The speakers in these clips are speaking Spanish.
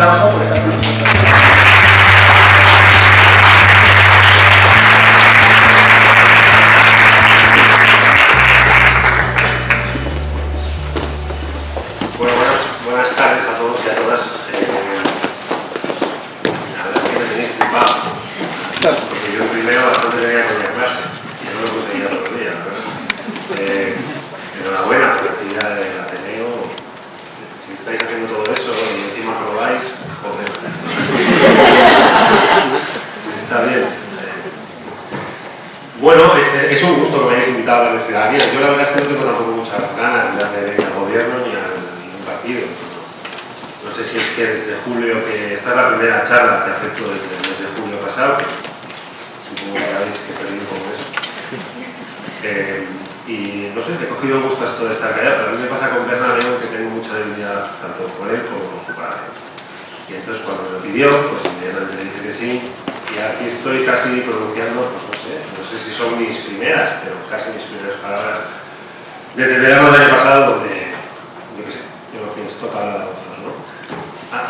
aplauso por estar con nosotros. Bueno, buenas tardes a todos y a todas. La verdad es que me tenéis flipado, porque yo primero bastante tenía con mi clase, que no lo conseguía todos los días, ¿verdad? Enhorabuena por la actividad del Ateneo. Si estáis haciendo todo eso y encima probáis, joder. Está bien. Bueno, es un gusto que me hayáis invitado a la ciudadanía. Yo la verdad es que no tengo tampoco muchas ganas de ir al gobierno ni a ningún partido. No sé si es que desde julio, que esta es la primera charla que acepto desde el mes de julio pasado, que supongo que sabéis que perdí un poco eso. Y no sé, he cogido gusto a esto de estar callado, pero a mí me pasa con Bernabéu que tengo mucha debilidad tanto por él como por su padre. Y entonces cuando me lo pidió, pues inmediatamente le dije que sí, y aquí estoy casi pronunciando, pues no sé si son mis primeras, pero casi mis primeras palabras, desde el verano del año pasado, donde, yo qué sé, yo que les toca hablar a otros, ¿no?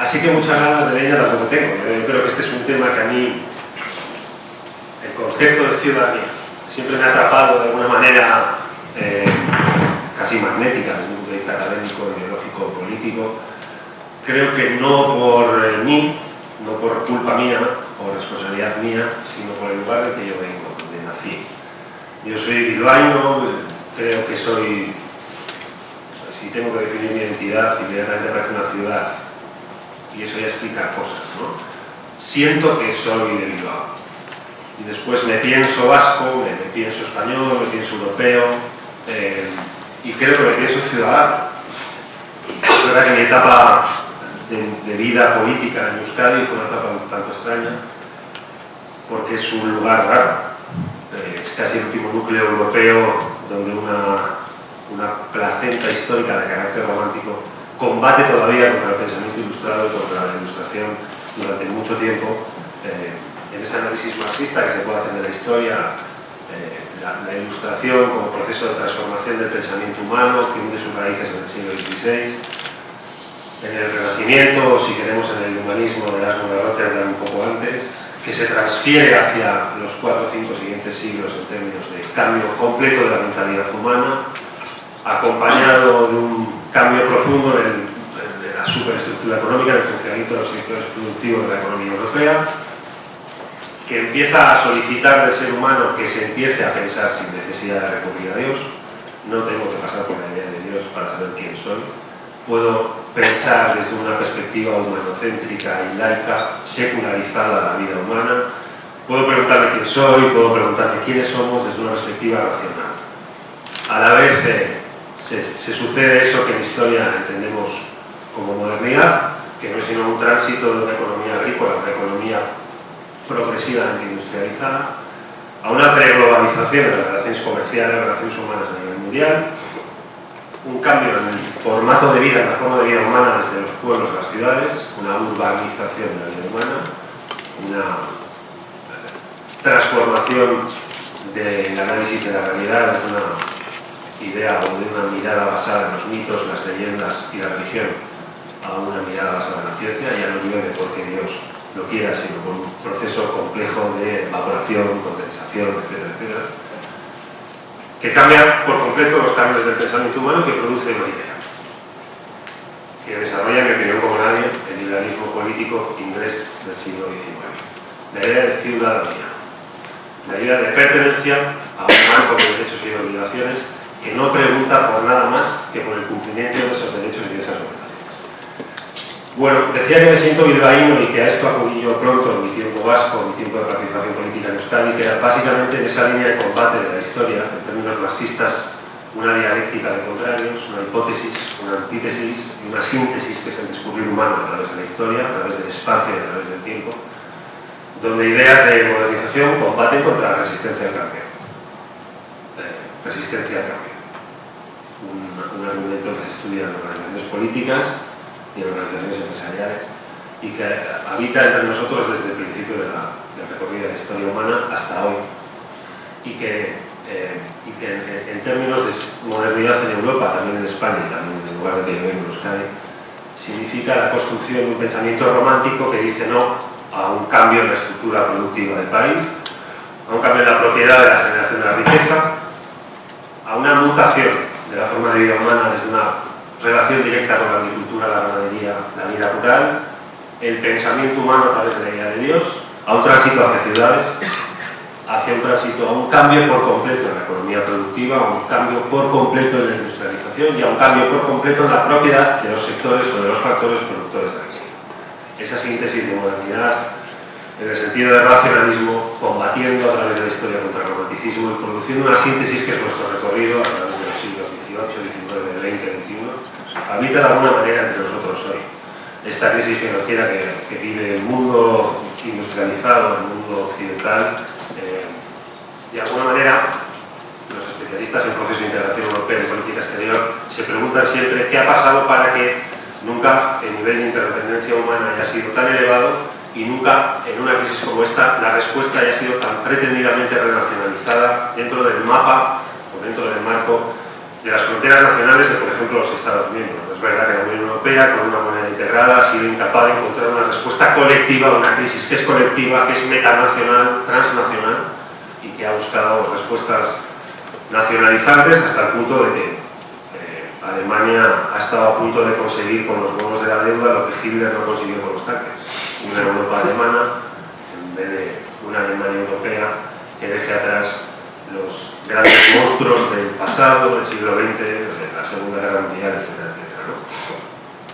Así que muchas ganas de leña tampoco tengo. Yo creo que este es un tema que a mí, el concepto de ciudadanía, siempre me ha atrapado de alguna manera casi magnética desde un punto de vista académico, ideológico, político. Creo que no por mí, no por culpa mía o responsabilidad mía, sino por el lugar del que yo vengo, donde nací. Yo soy bilbaíno, creo que soy, si tengo que definir mi identidad, inmediatamente aparece una ciudad y eso ya explica cosas, ¿no? Siento que soy de Bilbao. Y después me pienso vasco, me pienso español, me pienso europeo, y creo que me pienso ciudadano. Es verdad que mi etapa de vida política en Euskadi fue una etapa un tanto extraña, porque es un lugar raro. Es casi el último núcleo europeo donde una placenta histórica de carácter romántico combate todavía contra el pensamiento ilustrado y contra la ilustración durante mucho tiempo. En ese análisis marxista que se puede hacer de la historia, la ilustración como proceso de transformación del pensamiento humano que hunde sus raíces en el siglo XVI, en el Renacimiento, o si queremos en el humanismo de Erasmo de Rotterdam un poco antes, que se transfiere hacia los 4 o 5 siguientes siglos en términos de cambio completo de la mentalidad humana, acompañado de un cambio profundo en la superestructura económica, en el funcionamiento de los sectores productivos de la economía europea, que empieza a solicitar del ser humano que se empiece a pensar sin necesidad de recurrir a Dios. No tengo que pasar por la idea de Dios para saber quién soy. Puedo pensar desde una perspectiva humanocéntrica y laica, secularizada la vida humana. Puedo preguntarme quién soy, puedo preguntarme quiénes somos desde una perspectiva racional. A la vez se sucede eso que en historia entendemos como modernidad, que no es sino un tránsito de una economía agrícola a una economía progresivamente industrializada, a una preglobalización de las relaciones comerciales, las relaciones humanas a nivel mundial, un cambio en el formato de vida, en la forma de vida humana desde los pueblos a las ciudades, una urbanización de la vida humana, una transformación del análisis de la realidad desde una idea o de una mirada basada en los mitos, las leyendas y la religión a una mirada basada en la ciencia, ya no llueve porque Dios lo quiera, sino por un proceso complejo de evaporación, condensación, etcétera, etcétera, que cambia por completo los cambios del pensamiento humano que produce una idea, que desarrolla, en mi opinión como nadie, el liberalismo político inglés del siglo XIX. La idea de ciudadanía, la idea de pertenencia a un marco de derechos y obligaciones que no pregunta por nada más que por el cumplimiento de esos derechos y de esas obligaciones. Bueno, decía que me siento bilbaíno y que a esto acudí yo pronto en mi tiempo vasco, en mi tiempo de participación política en Euskadi, que era básicamente en esa línea de combate de la historia, en términos marxistas, una dialéctica de contrarios, una hipótesis, una antítesis y una síntesis que es el descubrir humano a través de la historia, a través del espacio y a través del tiempo, donde ideas de modernización combaten contra la resistencia al cambio. Resistencia al cambio. Un argumento que se estudia en organizaciones políticas y en organizaciones empresariales y que habita entre nosotros desde el principio del recorrido de la historia humana hasta hoy y que en términos de modernidad en Europa, también en España y también en el lugar de que yo vengo en Euskadi, significa la construcción de un pensamiento romántico que dice no a un cambio en la estructura productiva del país, a un cambio en la propiedad de la generación de la riqueza, a una mutación de la forma de vida humana desde una relación directa con la agricultura, la ganadería, la vida rural, el pensamiento humano a través de la idea de Dios, a un tránsito hacia ciudades, a un cambio por completo en la economía productiva, a un cambio por completo en la industrialización y a un cambio por completo en la propiedad de los sectores o de los factores productores de la misma. Esa síntesis de modernidad, en el sentido del racionalismo, combatiendo a través de la historia contra el romanticismo y produciendo una síntesis que es nuestro recorrido a través de los siglos XVIII, XIX, XX, XXI, habita de alguna manera entre nosotros hoy. Esta crisis financiera que vive el mundo industrializado, el mundo occidental, de alguna manera, los especialistas en proceso de integración europea en política exterior se preguntan siempre qué ha pasado para que nunca el nivel de interdependencia humana haya sido tan elevado y nunca en una crisis como esta la respuesta haya sido tan pretendidamente renacionalizada dentro del mapa o dentro del marco de las fronteras nacionales de, por ejemplo, los Estados miembros. Es verdad que la Unión Europea, con una moneda integrada, ha sido incapaz de encontrar una respuesta colectiva a una crisis que es colectiva, que es metanacional, transnacional, y que ha buscado respuestas nacionalizantes hasta el punto de que Alemania ha estado a punto de conseguir con los bonos de la deuda lo que Hitler no consiguió con los tanques. Una Europa alemana en vez de una Alemania europea que deje atrás los grandes monstruos del pasado, del siglo XX, de la Segunda Guerra Mundial, etcétera, etcétera, ¿no?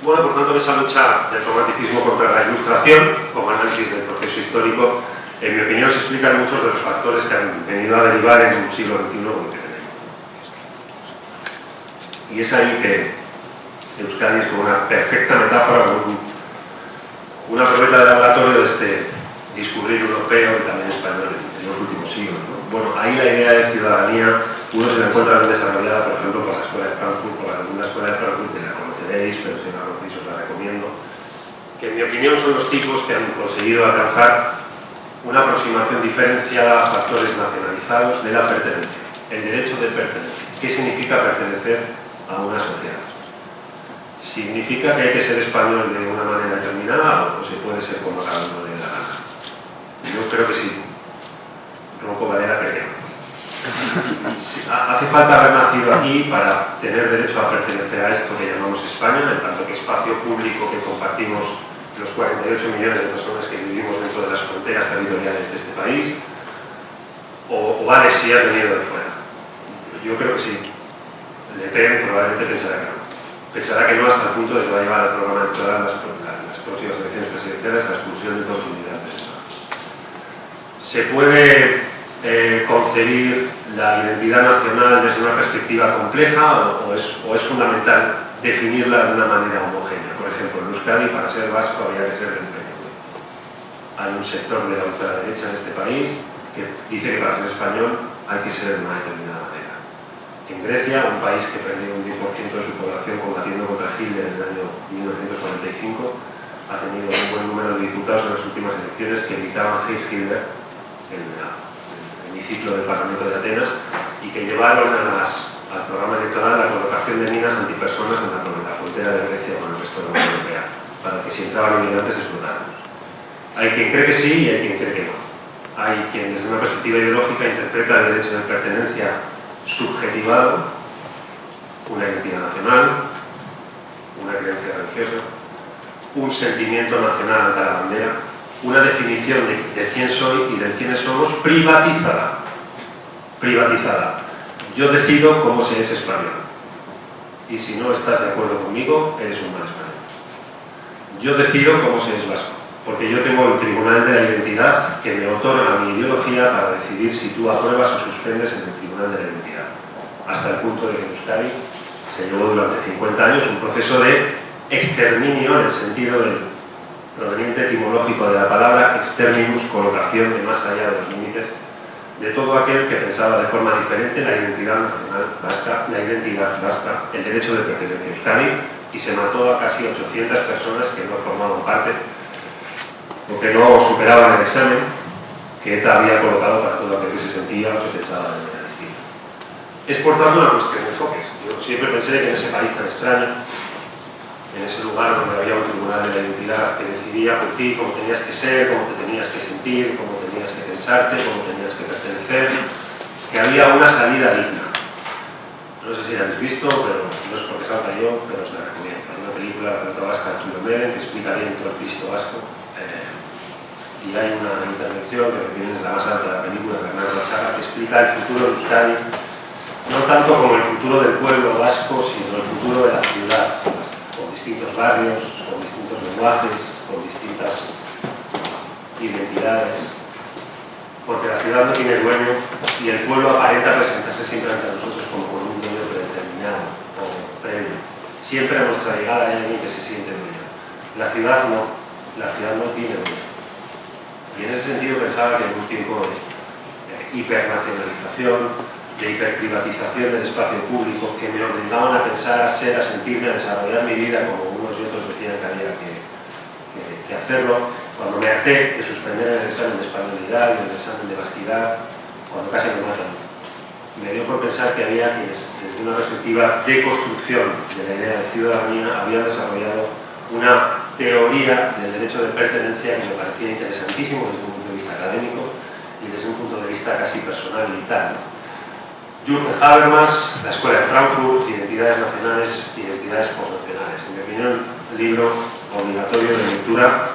Bueno, por tanto, en esa lucha del romanticismo contra la ilustración, como análisis del proceso histórico, en mi opinión se explican muchos de los factores que han venido a derivar en un siglo XXI como que tenemos. Y es ahí que Euskadi es como una perfecta metáfora, una probeta de laboratorio de este discurrir europeo y también español en los últimos siglos, ¿no? Bueno, ahí la idea de ciudadanía uno se la encuentra bien desarrollada, por ejemplo, por la Escuela de Frankfurt, por la Segunda Escuela de Frankfurt, que la conoceréis, pero si no la conocéis os la recomiendo, que en mi opinión son los tipos que han conseguido alcanzar una aproximación diferenciada a factores nacionalizados de la pertenencia, el derecho de pertenencia. ¿Qué significa pertenecer a una sociedad? ¿Significa que hay que ser español de una manera determinada o se puede ser como cada uno de la gana? Yo creo que sí. Ronco Valera creo. Hace falta haber nacido aquí para tener derecho a pertenecer a esto que llamamos España, en tanto que espacio público que compartimos los 48 millones de personas que vivimos dentro de las fronteras territoriales de este país, o vale si has venido de fuera. Yo creo que sí. Le Pen probablemente pensará que no. Pensará que no hasta el punto de que va a llevar al programa electoral las próximas elecciones presidenciales la expulsión de todos los inmigrantes. Se puede concebir la identidad nacional desde una perspectiva compleja o es fundamental definirla de una manera homogénea. Por ejemplo, en Euskadi, para ser vasco había que ser del PNV. Hay un sector de la ultraderecha en este país que dice que para ser español hay que ser de una determinada manera. En Grecia, un país que perdió un 10% de su población combatiendo contra Hitler en el año 1945, ha tenido un buen número de diputados en las últimas elecciones que gritaban Heil Hitler en el hemiciclo del Parlamento de Atenas y que llevaron al programa electoral la colocación de minas antipersonas en la frontera de Grecia con el resto de la Unión Europea, para que si entraban inmigrantes explotaran. Hay quien cree que sí y hay quien cree que no. Hay quien desde una perspectiva ideológica interpreta el derecho de pertenencia subjetivado, una identidad nacional, una creencia religiosa, un sentimiento nacional ante la bandera, una definición de quién soy y de quiénes somos privatizada. Yo decido cómo se es español. Y si no estás de acuerdo conmigo, eres un mal español. Yo decido cómo se es vasco, porque yo tengo el Tribunal de la Identidad que me otorga mi ideología para decidir si tú apruebas o suspendes en el Tribunal de la Identidad. Hasta el punto de que en Euskadi se llevó durante 50 años un proceso de exterminio en el sentido del proveniente etimológico de la palabra exterminus, colocación de más allá de los límites de todo aquel que pensaba de forma diferente la identidad nacional vasca, la identidad vasca, el derecho de pertenencia a Euskadi, y se mató a casi 800 personas que no formaban parte o que no superaban el examen que ETA había colocado para todo aquel que se sentía o se pensaba de manera distinta. Es por tanto una cuestión de enfoques. Yo siempre pensé que en ese país tan extraño, en ese lugar donde había un tribunal de la identidad que decidía por ti cómo tenías que ser, cómo te tenías que sentir, cómo tenías que pensarte, cómo tenías que pertenecer, que había una salida digna. No sé si la habéis visto, pero no es porque salga yo, pero os la recomiendo. Hay una película, La Pelota Vasca de Julio Meren, que explica bien todo el Cristo vasco. Y hay una intervención que viene desde la más alta de la película, de Bernardo Achaga, que explica el futuro de Euskadi, no tanto como el futuro del pueblo vasco, sino el futuro de la ciudad, con distintos barrios, con distintos lenguajes, con distintas identidades, porque la ciudad no tiene dueño y el pueblo aparenta presentarse siempre ante nosotros como con un dueño predeterminado o previo. Siempre a nuestra llegada hay alguien que se siente dueño. La ciudad no tiene dueño. Y en ese sentido pensaba que en un tiempo de hipernacionalización, de hiperprivatización del espacio público, que me obligaban a pensar, a ser, a sentirme, a desarrollar mi vida como unos y otros decían que había que hacerlo, cuando me harté de suspender el examen de españolidad y el examen de vasquidad, cuando casi me matan, me dio por pensar que había quienes, desde una perspectiva de construcción de la idea de ciudadanía, habían desarrollado una teoría del derecho de pertenencia que me parecía interesantísimo desde un punto de vista académico y desde un punto de vista casi personal y vital. Jürgen Habermas, La Escuela de Frankfurt, Identidades nacionales, identidades postnacionales. En mi opinión, el libro obligatorio de lectura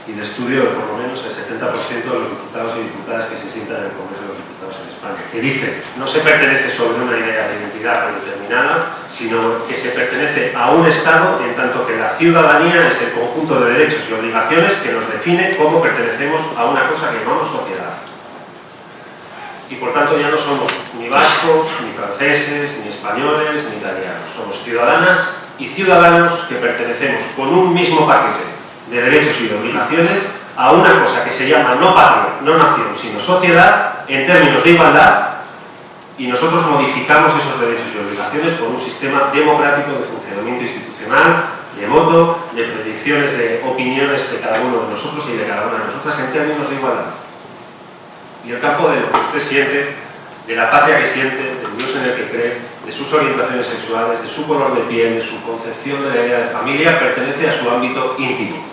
y de estudio de por lo menos el 70% de los diputados y diputadas que se sientan en el Congreso de los Diputados en España, que dice, no se pertenece sobre una idea de identidad predeterminada, sino que se pertenece a un Estado en tanto que la ciudadanía es el conjunto de derechos y obligaciones que nos define cómo pertenecemos a una cosa que llamamos sociedad. Y por tanto ya no somos ni vascos, ni franceses, ni españoles, ni italianos. Somos ciudadanas y ciudadanos que pertenecemos con un mismo paquete de derechos y de obligaciones a una cosa que se llama no patria, no nación, sino sociedad en términos de igualdad, y nosotros modificamos esos derechos y obligaciones por un sistema democrático de funcionamiento institucional, de voto, de predicciones de opiniones de cada uno de nosotros y de cada una de nosotras en términos de igualdad. Y el campo de lo que usted siente, de la patria que siente, del Dios en el que cree, de sus orientaciones sexuales, de su color de piel, de su concepción de la idea de familia, pertenece a su ámbito íntimo.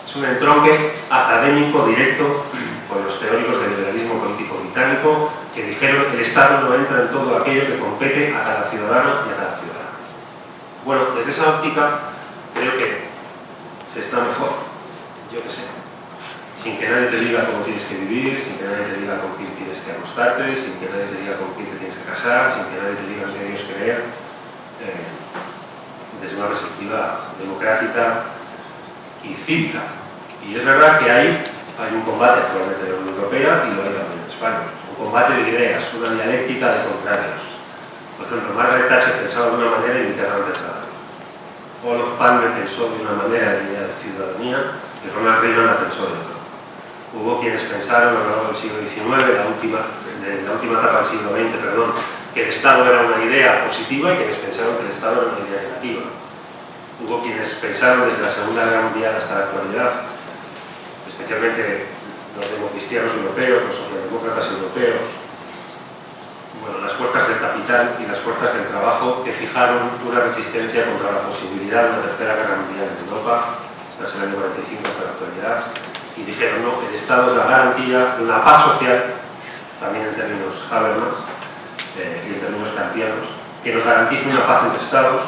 Es un entronque académico directo con los teóricos del liberalismo político británico que dijeron que el Estado no entra en todo aquello que compete a cada ciudadano y a cada ciudadana. Bueno, desde esa óptica creo que se está mejor, yo qué sé, sin que nadie te diga cómo tienes que vivir, sin que nadie te diga con quién tienes que acostarte, sin que nadie te diga con quién te tienes que casar, sin que nadie te diga en qué Dios creer, desde una perspectiva democrática y cívica. Y es verdad que hay un combate actualmente en la Unión Europea y lo hay también en España. Un combate de ideas, una dialéctica de contrarios. Por ejemplo, Margaret Thatcher pensaba de una manera y Mitterrand pensaba de otra. Olof Palme pensó de una manera la idea de ciudadanía y Ronald Reagan la pensó de otra. Hubo quienes pensaron a lo largo del siglo XIX, de la última etapa del siglo XX, que el Estado era una idea positiva y quienes pensaron que el Estado era una idea negativa. Hubo quienes pensaron desde la Segunda Guerra Mundial hasta la actualidad, especialmente los democristianos europeos, los socialdemócratas europeos, bueno, las fuerzas del capital y las fuerzas del trabajo que fijaron una resistencia contra la posibilidad de una tercera guerra mundial en Europa, tras el año 45 hasta la actualidad, y dijeron, no, el Estado es la garantía de una paz social, también en términos Habermas y en términos kantianos, que nos garantice una paz entre Estados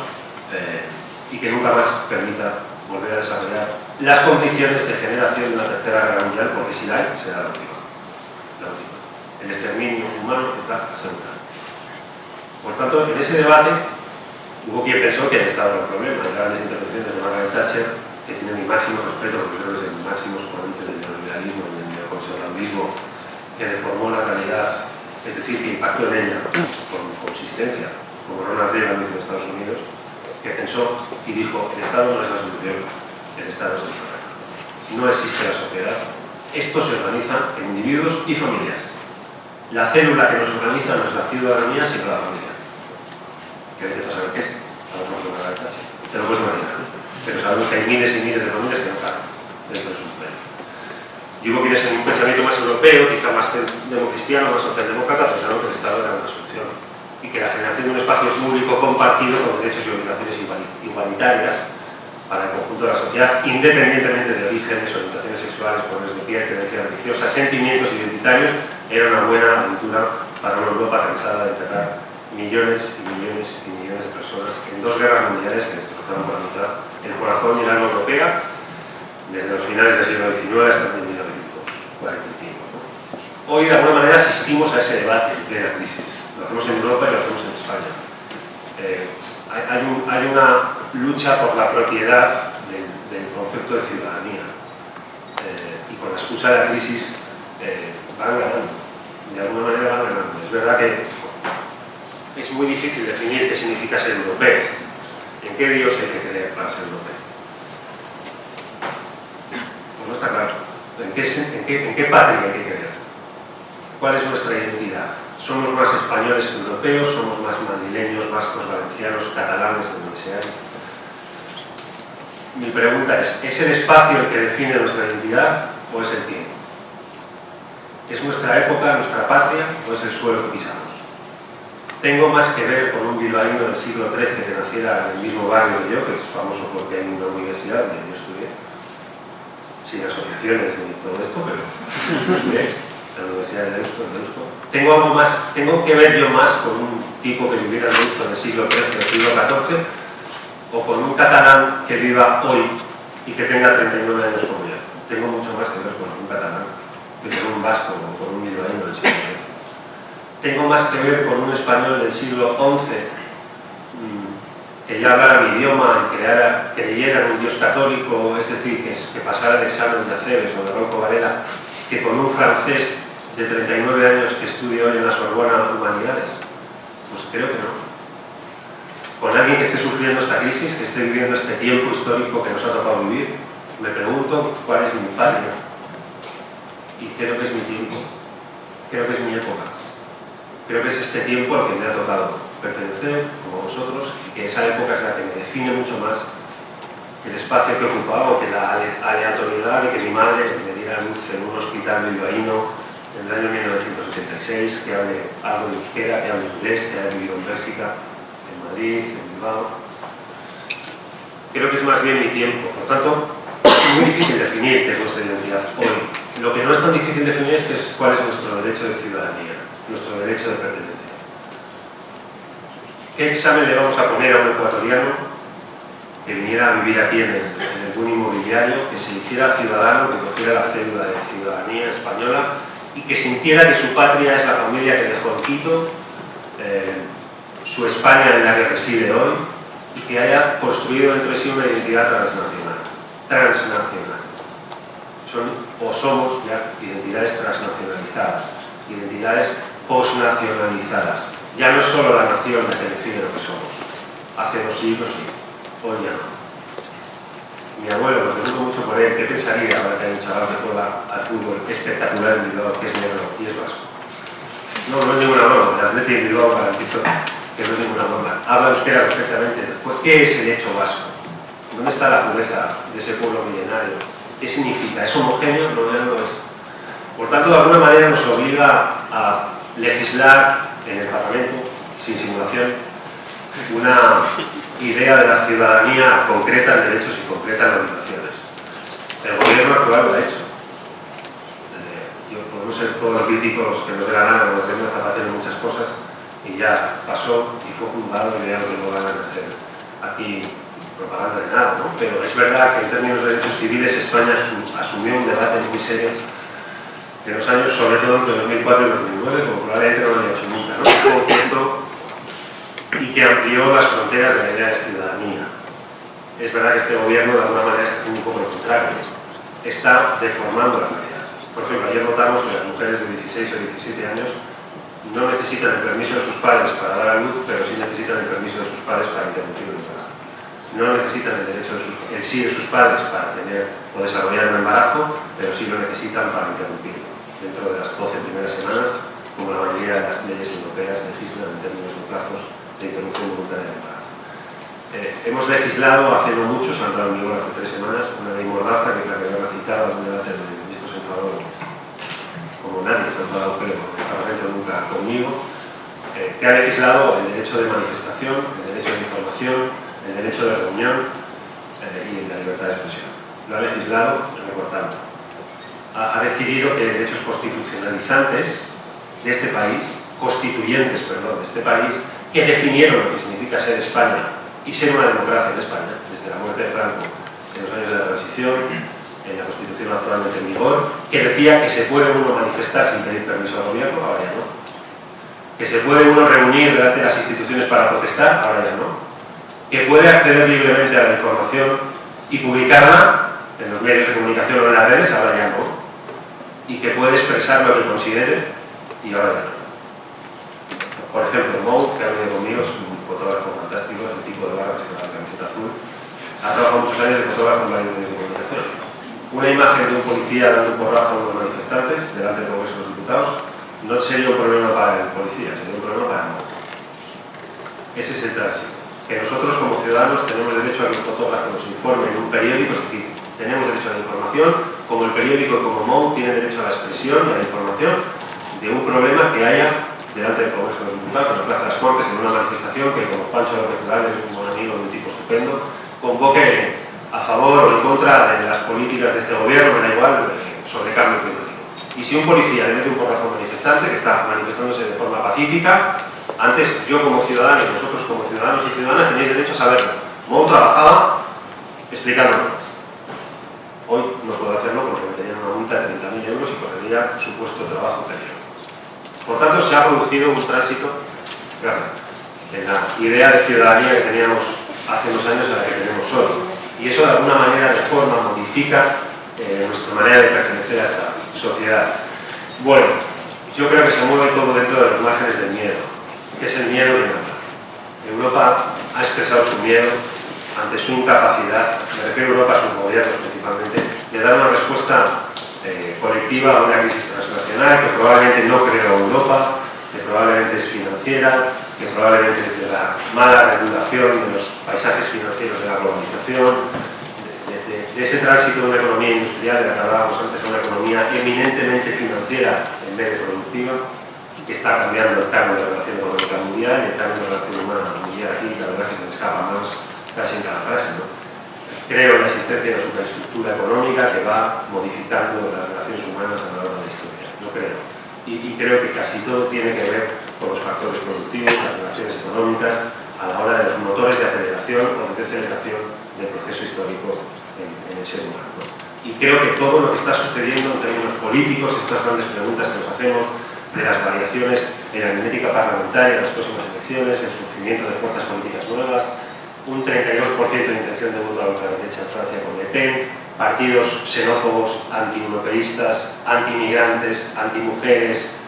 y que nunca más permita volver a desarrollar las condiciones de generación de una tercera guerra mundial, porque si la hay, será la última. El exterminio humano está asegurado. Por tanto, en ese debate hubo quien pensó que el Estado era el problema. Hay grandes intervenciones de Margaret Thatcher que tienen mi máximo respeto, porque creo que es el máximo exponente del neoliberalismo y del neoconservadurismo que deformó la realidad, es decir, que impactó en ella con consistencia, como Ronald Reagan en Estados Unidos, que pensó y dijo, el Estado no es la solución, el Estado es el problema. No existe la sociedad. Esto se organiza en individuos y familias. La célula que nos organiza no es la ciudadanía, sino la familia. Que hay que saber qué es. Vamos a ver la tacha. Te lo puedes imaginar. Pero sabemos que hay miles y miles de familias que no caben dentro de su mujer. Digo que es un pensamiento más europeo, quizá más democristiano, más socialdemócrata, pensando que el Estado era una solución. y que la generación de un espacio público compartido con derechos y obligaciones igualitarias para el conjunto de la sociedad, independientemente de orígenes, orientaciones sexuales, colores de piel, creencias religiosas, sentimientos identitarios, era una buena aventura para una Europa cansada de enterrar millones y millones y millones de personas en dos guerras mundiales que destrozaron por la mitad el corazón y el alma europea desde los finales del siglo XIX hasta 1945. Hoy, de alguna manera, asistimos a ese debate de la crisis. Lo hacemos en Europa y lo hacemos en España. Hay una lucha por la propiedad del concepto de ciudadanía y con la excusa de la crisis van ganando, de alguna manera van ganando. Es verdad que es muy difícil definir qué significa ser europeo, en qué Dios hay que creer para ser europeo. Pues no está claro, en qué patria hay que creer, cuál es nuestra identidad. ¿Somos más españoles que europeos? ¿Somos más madrileños, vascos, valencianos, catalanes, de donde sean? Mi pregunta es el espacio el que define nuestra identidad o es el tiempo? ¿Es nuestra época, nuestra patria o es el suelo que pisamos? ¿Tengo más que ver con un bilbaíno del siglo XIII que naciera en el mismo barrio que yo, que es famoso porque hay una universidad donde yo estudié, sin asociaciones ni todo esto, pero estudié? La Universidad de Deusto. ¿Tengo que ver yo más con un tipo que viviera en Deusto en el siglo XIII o siglo XIV o con un catalán que viva hoy y que tenga 39 años como yo? Tengo mucho más que ver con un catalán que con un vasco o con un bilbaíno del siglo XIII. Tengo más que ver con un español del siglo XI que ya hablara mi idioma y creyera en un Dios católico, es decir, que pasara el examen de Acebes o de Ronco Varela, que con un francés de 39 años que estudia hoy en la Sorbona Humanidades. Pues creo que no. Con alguien que esté sufriendo esta crisis, que esté viviendo este tiempo histórico que nos ha tocado vivir, me pregunto cuál es mi patria. Y creo que es mi tiempo, creo que es mi época. Creo que es este tiempo al que me ha tocado pertenecer, como vosotros, y que esa época es la que me define mucho más que el espacio que he ocupado, o que la aleatoriedad de que mi madre me diera luz en un hospital bilbaíno en el año 1986, que hable algo de euskera, que hable inglés, que haya vivido en Bélgica, en Madrid, en Bilbao. Creo que es más bien mi tiempo. Por tanto, es muy difícil definir qué es nuestra identidad hoy. Lo que no es tan difícil definir es cuál es nuestro derecho de ciudadanía, nuestro derecho de pertenencia. ¿Qué examen le vamos a poner a un ecuatoriano que viniera a vivir aquí en el boom inmobiliario, que se hiciera ciudadano, que cogiera la cédula de ciudadanía española y que sintiera que su patria es la familia que dejó en Quito, su España en la que reside hoy, y que haya construido dentro de sí una identidad transnacional? Somos ya identidades transnacionalizadas, identidades posnacionalizadas. Ya no es solo la nación la que define lo que somos. Hace 2 siglos sí, hoy ya no. Mi abuelo, me pregunto mucho por él, ¿qué pensaría ahora que hay un chaval que juega al fútbol espectacular en Bilbao, que es negro y es vasco? No es ninguna broma, el Atleti de Bilbao garantizo que no es ninguna broma. Habla euskera perfectamente. Pues, ¿qué es el hecho vasco? ¿Dónde está la pureza de ese pueblo milenario? ¿Qué significa? ¿Es homogéneo? No, ya no lo es. Por tanto, de alguna manera nos obliga a legislar en el Parlamento, sin simulación, una idea de la ciudadanía concreta en derechos y concreta en obligaciones. El gobierno actual lo ha hecho. Podemos ser todos los críticos que nos dé la gana del gobierno de Zapatero en muchas cosas, y ya pasó y fue juzgado y ya no tengo ganas de hacer aquí propaganda de nada, ¿no? Pero es verdad que en términos de derechos civiles España asumió un debate muy serio en los años, sobre todo entre 2004 y 2009, como probablemente no lo haya hecho nunca, ¿no? Concreto, y que amplió las fronteras de la idea de ciudadanía. Es verdad que este gobierno de alguna manera está haciendo un poco lo contrario, está deformando la realidad. Por ejemplo, ayer votamos que las mujeres de 16 o 17 años no necesitan el permiso de sus padres para dar a luz, pero sí necesitan el permiso de sus padres para interrumpir el embarazo. No necesitan el sí de sus padres para tener o desarrollar un embarazo, pero sí lo necesitan para interrumpirlo. Dentro de las 12 primeras semanas, como la mayoría de las leyes europeas legislan en términos de plazos de interrupción voluntaria del embarazo. Hemos legislado hace no mucho, se ha entrado en vigor hace 3 semanas, una ley mordaza, que es la que había citado en un debate del ministro Senfador, como nadie se ha enfadado, creo, en el Parlamento nunca conmigo, que ha legislado el derecho de manifestación, el derecho de información, el derecho de reunión y la libertad de expresión. Lo ha legislado recortando. Ha decidido que derechos constitucionalizantes de este país, constituyentes, perdón, de este país, que definieron lo que significa ser España y ser una democracia en España, desde la muerte de Franco en los años de la transición, en la Constitución actualmente en vigor, que decía que se puede uno manifestar sin pedir permiso al gobierno, ahora ya no. Que se puede uno reunir delante de las instituciones para protestar, ahora ya no. Que puede acceder libremente a la información y publicarla en los medios de comunicación o en las redes, ahora ya no. Y que puede expresar lo que considere, y ahora ya no. Por ejemplo, Mou, que ha venido conmigo, es un fotógrafo fantástico, el tipo de barras que va la camiseta azul, ha trabajado muchos años de fotógrafo en varios medios de comunicación. Una imagen de un policía dando un porrazo a unos manifestantes delante del Congreso de los Diputados no sería un problema para el policía, sería un problema para el Mou. Ese es el tránsito. Que nosotros como ciudadanos tenemos derecho a que un fotógrafo nos informe en un periódico, es decir, tenemos derecho a la información, como el periódico y como Mou tiene derecho a la expresión y a la información de un problema que haya delante del Congreso de los Diputados, en la Plaza de las Cortes, en una manifestación que, como Juancho López Rural, es un buen amigo, un tipo estupendo, convoque a favor o en contra de las políticas de este gobierno, me da igual, sobre cambio climático. Y si un policía le mete un porrazo a un manifestante que está manifestándose de forma pacífica, antes yo como ciudadano y vosotros como ciudadanos y ciudadanas tenéis derecho a saberlo. Mou trabajaba explicándolo. Hoy no puedo hacerlo porque me tenían una multa de 30.000 euros y correría su puesto de trabajo perdido. Por tanto, se ha producido un tránsito, gracias, en la idea de ciudadanía que teníamos hace unos años a la que tenemos hoy. Y eso de alguna manera reforma, modifica nuestra manera de pertenecer a esta sociedad. Bueno, yo creo que se mueve todo dentro de los márgenes del miedo. ¿Qué es el miedo? Europa ha expresado su miedo ante su incapacidad, me refiero a Europa, a sus gobiernos principalmente, de dar una respuesta colectiva a una crisis transnacional que probablemente no creó Europa, que probablemente es financiera, que probablemente es de la mala regulación de los paisajes financieros de la globalización, de ese tránsito de una economía industrial de la que hablábamos antes, de una economía eminentemente financiera en vez de productiva, que está cambiando el canon de la relación económica mundial y el canon de la relación humana mundial. Aquí la verdad es que se me escapa más casi en cada frase, ¿no? Creo en la existencia de una superestructura económica que va modificando las relaciones humanas a lo largo de la historia, no creo. Y creo que casi todo tiene que ver con los factores productivos, las relaciones económicas, a la hora de los motores de aceleración o de deceleración del proceso histórico en el ser humano, ¿no? Y creo que todo lo que está sucediendo en términos políticos, estas grandes preguntas que nos hacemos de las variaciones en la mimética parlamentaria, en las próximas elecciones, el surgimiento de fuerzas políticas nuevas, un 32% de intención de voto a la ultraderecha en Francia con Le Pen, partidos xenófobos, anti-europeístas, anti-migrantes, anti-mujeres,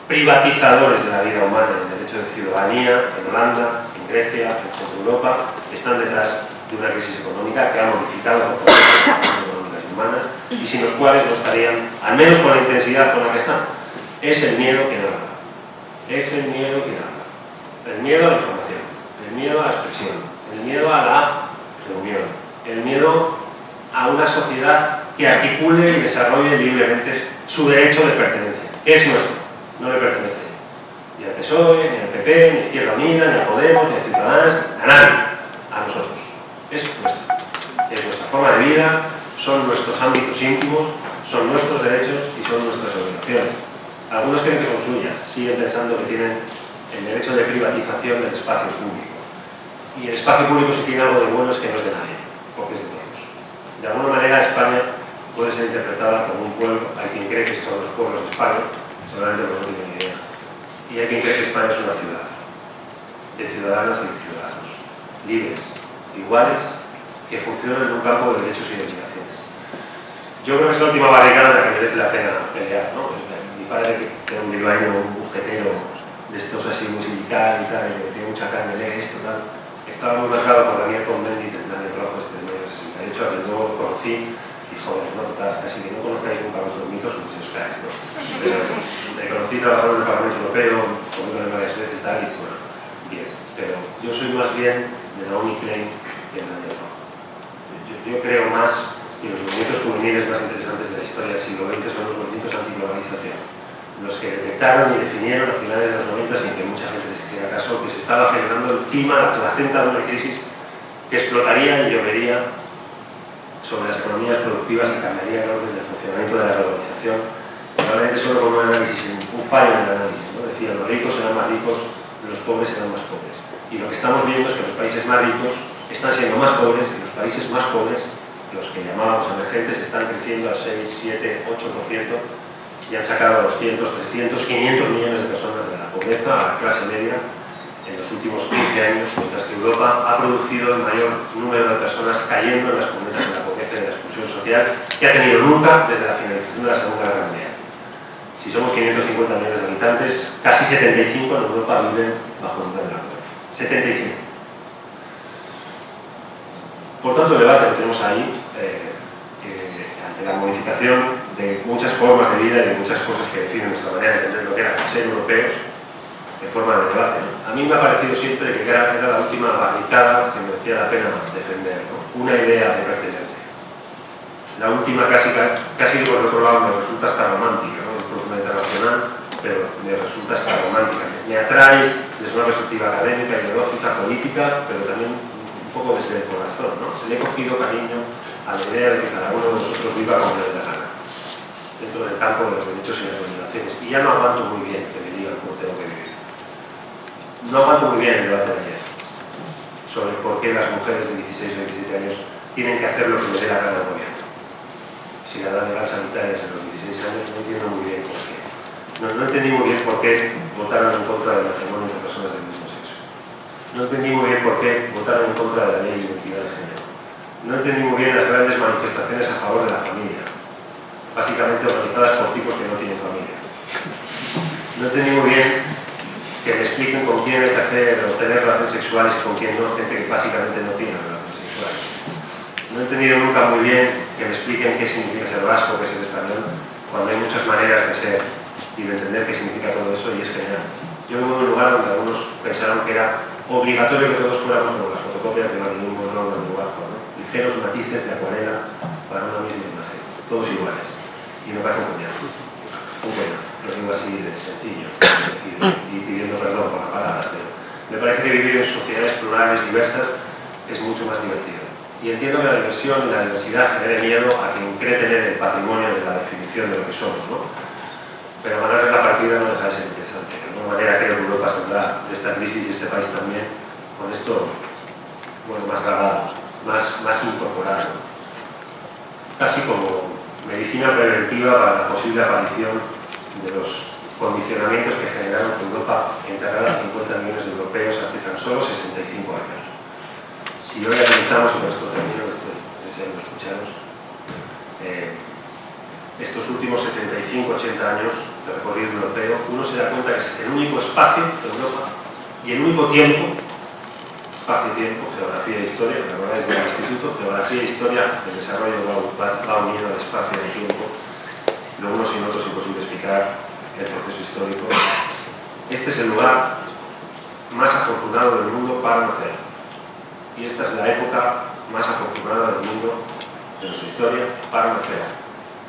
privatizadores de la vida humana, el derecho de ciudadanía, en Holanda, en Grecia, en Centro Europa, están detrás de una crisis económica que ha modificado por completo las relaciones económicas y humanas y sin los cuales no estarían, al menos con la intensidad con la que están. Es el miedo que habla. Es el miedo que habla. El miedo a la información, el miedo a la expresión, el miedo a la reunión, el miedo a una sociedad que articule y desarrolle libremente su derecho de pertenencia. Es nuestro, no le pertenece ni al PSOE, ni al PP, ni a Izquierda Unida, ni a Podemos, ni a Ciudadanos, a nadie, a nosotros. Es nuestro. Es nuestra forma de vida, son nuestros ámbitos íntimos, son nuestros derechos y son nuestras obligaciones. Algunos creen que son suyas, siguen pensando que tienen el derecho de privatización del espacio público. Y el espacio público, si tiene algo de bueno, es que no es de nadie, porque es de todos. De alguna manera, España puede ser interpretada como un pueblo. Hay quien cree que son los pueblos de España, seguramente no tienen ni idea. Y hay quien cree que España es una ciudad, de ciudadanas y de ciudadanos, libres, iguales, que funcionan en un campo de derechos y de obligaciones. Yo creo que es la última barricada en la que merece la pena pelear, ¿no? Mi padre, que era un bilbaíno, un bujetero de estos así muy sindical y tal, y que tiene mucha carne, lee esto, tal, estaba muy marcado por Daniel Cohn-Bendit en el trabajo este de 1968, a quien luego conocí, y joder, ¿no? Total, casi que no conozcáis nunca vuestros mitos, pues os caes, ¿no? Pero me conocí trabajando en el Parlamento Europeo, conmigo varias veces y tal, y bueno, bien. Pero yo soy más bien de Naomi Klein que de Daniel Cohn. Yo creo más que los movimientos juveniles más interesantes de la historia del siglo XX son los movimientos antiglobalización, los que detectaron y definieron a finales de los 90 sin que mucha gente les acaso, que se estaba generando el clima, la placenta de una crisis que explotaría y llovería sobre las economías productivas y cambiaría el orden del funcionamiento de la globalización, probablemente solo con un análisis, un fallo en el análisis, ¿no? Decía, los ricos serán más ricos, los pobres serán más pobres. Y lo que estamos viendo es que los países más ricos están siendo más pobres y los países más pobres, los que llamábamos emergentes, están creciendo al 6, 7, 8% y han sacado a 200, 300, 500 millones de personas de la pobreza a la clase media en los últimos 15 años, mientras que Europa ha producido el mayor número de personas cayendo en las cunetas de la pobreza y de la exclusión social que ha tenido nunca desde la finalización de la Segunda Guerra Mundial. Si somos 550 millones de habitantes, casi 75 en Europa viven bajo el umbral de la pobreza. 75. Por tanto, el debate lo tenemos ahí, ante la modificación de muchas formas de vida y de muchas cosas que definen nuestra manera de entender lo que era ser europeos, de forma de debate, ¿no? A mí me ha parecido siempre que era la última barricada que merecía la pena defender, ¿no? Una idea de pertenencia. La última casi por el otro lado me resulta hasta romántica, ¿no? Es profundamente racional, pero me resulta hasta romántica. Me atrae desde una perspectiva académica, ideológica, política, pero también un poco desde el corazón, ¿no? Le he cogido cariño a la idea de que cada uno de nosotros viva como le dé la gana, dentro del campo de los derechos y las obligaciones. Y ya no aguanto muy bien que me digan cómo tengo que vivir. No aguanto muy bien el debate de ayer sobre por qué las mujeres de 16 o 17 años tienen que hacer lo que les dé la gana al gobierno. Si la edad legal sanitaria es de los 16 años, no entiendo muy bien por qué. No entendí muy bien por qué votaron en contra del matrimonio entre personas del mismo sexo. No entendí muy bien por qué votaron en contra de la ley de identidad de género. No entendí muy bien las grandes manifestaciones a favor de la familia, básicamente organizadas por tipos que no tienen familia. No entendí muy bien que me expliquen con quién hay que hacer o tener relaciones sexuales y con quién no, gente que básicamente no tiene relaciones sexuales. No he entendido nunca muy bien que me expliquen qué significa ser vasco, qué es ser español, cuando hay muchas maneras de ser y de entender qué significa todo eso, y es genial. Yo vivo en un lugar donde algunos pensaron que era obligatorio que todos fuéramos como las fotocopias de Marilyn Monroe o de Warhol, ¿no? Ligeros matices de acuarela para una misma imagen, todos iguales. Y me parece un coñazo. Un coñazo. Lo digo así de sencillo y pidiendo perdón por la palabra, pero me parece que vivir en sociedades plurales, diversas, es mucho más divertido. Y entiendo que la diversión y la diversidad genere miedo a quien cree tener el patrimonio de la definición de lo que somos, ¿no? Pero ganar la partida no deja de ser interesante. De alguna manera creo que Europa saldrá de esta crisis y este país también con esto, bueno, más grabado, más incorporado. Casi como medicina preventiva para la posible aparición de los condicionamientos que generaron que Europa enterrara a 50 millones de europeos hace tan solo 65 años. Si hoy analizamos, y con esto termino, que estoy deseando escucharos, estos últimos 75-80 años de recorrido europeo, uno se da cuenta que es el único espacio de Europa y el único tiempo, espacio-tiempo, geografía e historia, que recordáis del Instituto, geografía e historia del desarrollo va unido al espacio y al tiempo. Lo uno sin otro es imposible explicar el proceso histórico. Este es el lugar más afortunado del mundo para nacer. Y esta es la época más afortunada del mundo de nuestra historia para nacer.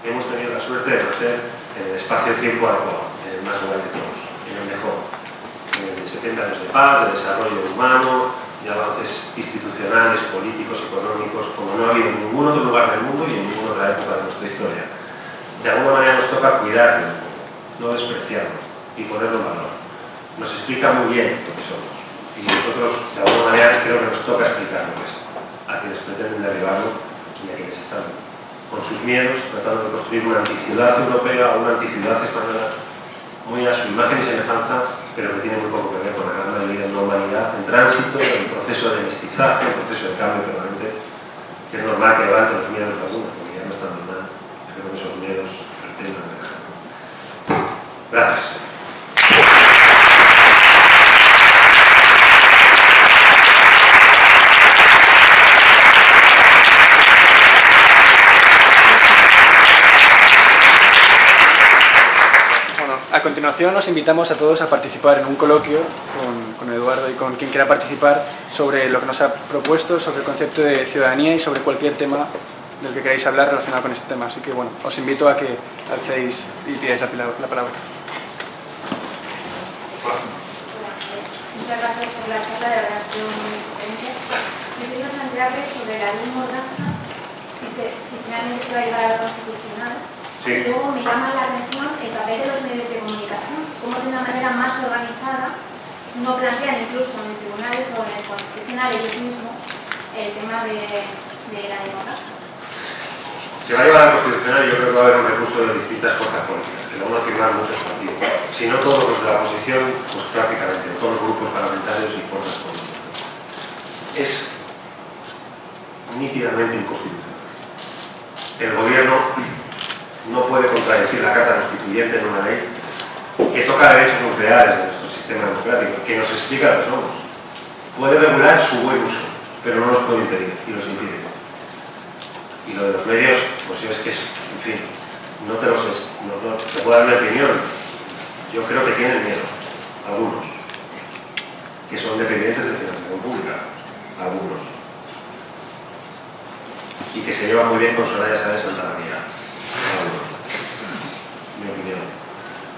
Hemos tenido la suerte de nacer en el espacio-tiempo adecuado, en el más global de todos, en el mejor. En el de 70 años de paz, de desarrollo humano, de avances institucionales, políticos, económicos, como no ha habido en ningún otro lugar del mundo y en ninguna otra época de nuestra historia. De alguna manera nos toca cuidarlo, no despreciarlo y ponerlo en valor. Nos explica muy bien lo que somos y nosotros de alguna manera creo que nos toca explicar lo que es a quienes pretenden derribarlo y a quienes están con sus miedos tratando de construir una anticiudad europea o una anticiudad española muy a su imagen y semejanza, pero que tiene muy poco que ver con la gran mayoría de la humanidad en tránsito, en proceso de mestizaje, en proceso de cambio permanente, que es normal que levanten los miedos de algunos, porque ya no están de nada. Espero que esos miedos pretendan de nada. Gracias. A continuación os invitamos a todos a participar en un coloquio con Eduardo y con quien quiera participar sobre lo que nos ha propuesto, sobre el concepto de ciudadanía y sobre cualquier tema del que queráis hablar relacionado con este tema. Así que bueno, os invito a que alcéis y pidáis la palabra. Muchas gracias por la charla, de verdad ha sido muy excelente. Yo quería plantearles sobre la ley Mordaza, si finalmente se va a llevar a la Constitucional. Sí. Y luego me llama la atención el papel de los medios de comunicación, cómo de una manera más organizada no plantean incluso en tribunales o en el Constitucional ellos mismos el tema de la ley Mordaza. Se va a llevar a la Constitucional y yo creo que va a haber un recurso de distintas fuerzas políticas, que lo van a firmar muchos partidos. Si no todos los de la oposición, pues prácticamente todos los grupos parlamentarios y fuerzas políticas. Es nítidamente inconstitucional. El gobierno no puede contradecir la Carta Constituyente en una ley que toca derechos nucleares de nuestro sistema democrático, que nos explica lo que somos. Puede regular su buen uso, pero no los puede impedir y los impide. Y lo de los medios, pues yo es que es, en fin, no te puedo dar mi opinión. Yo creo que tienen miedo, algunos, que son dependientes de financiación pública, algunos, y que se llevan muy bien con Soraya Sáenz de Santamaría, algunos, mi opinión,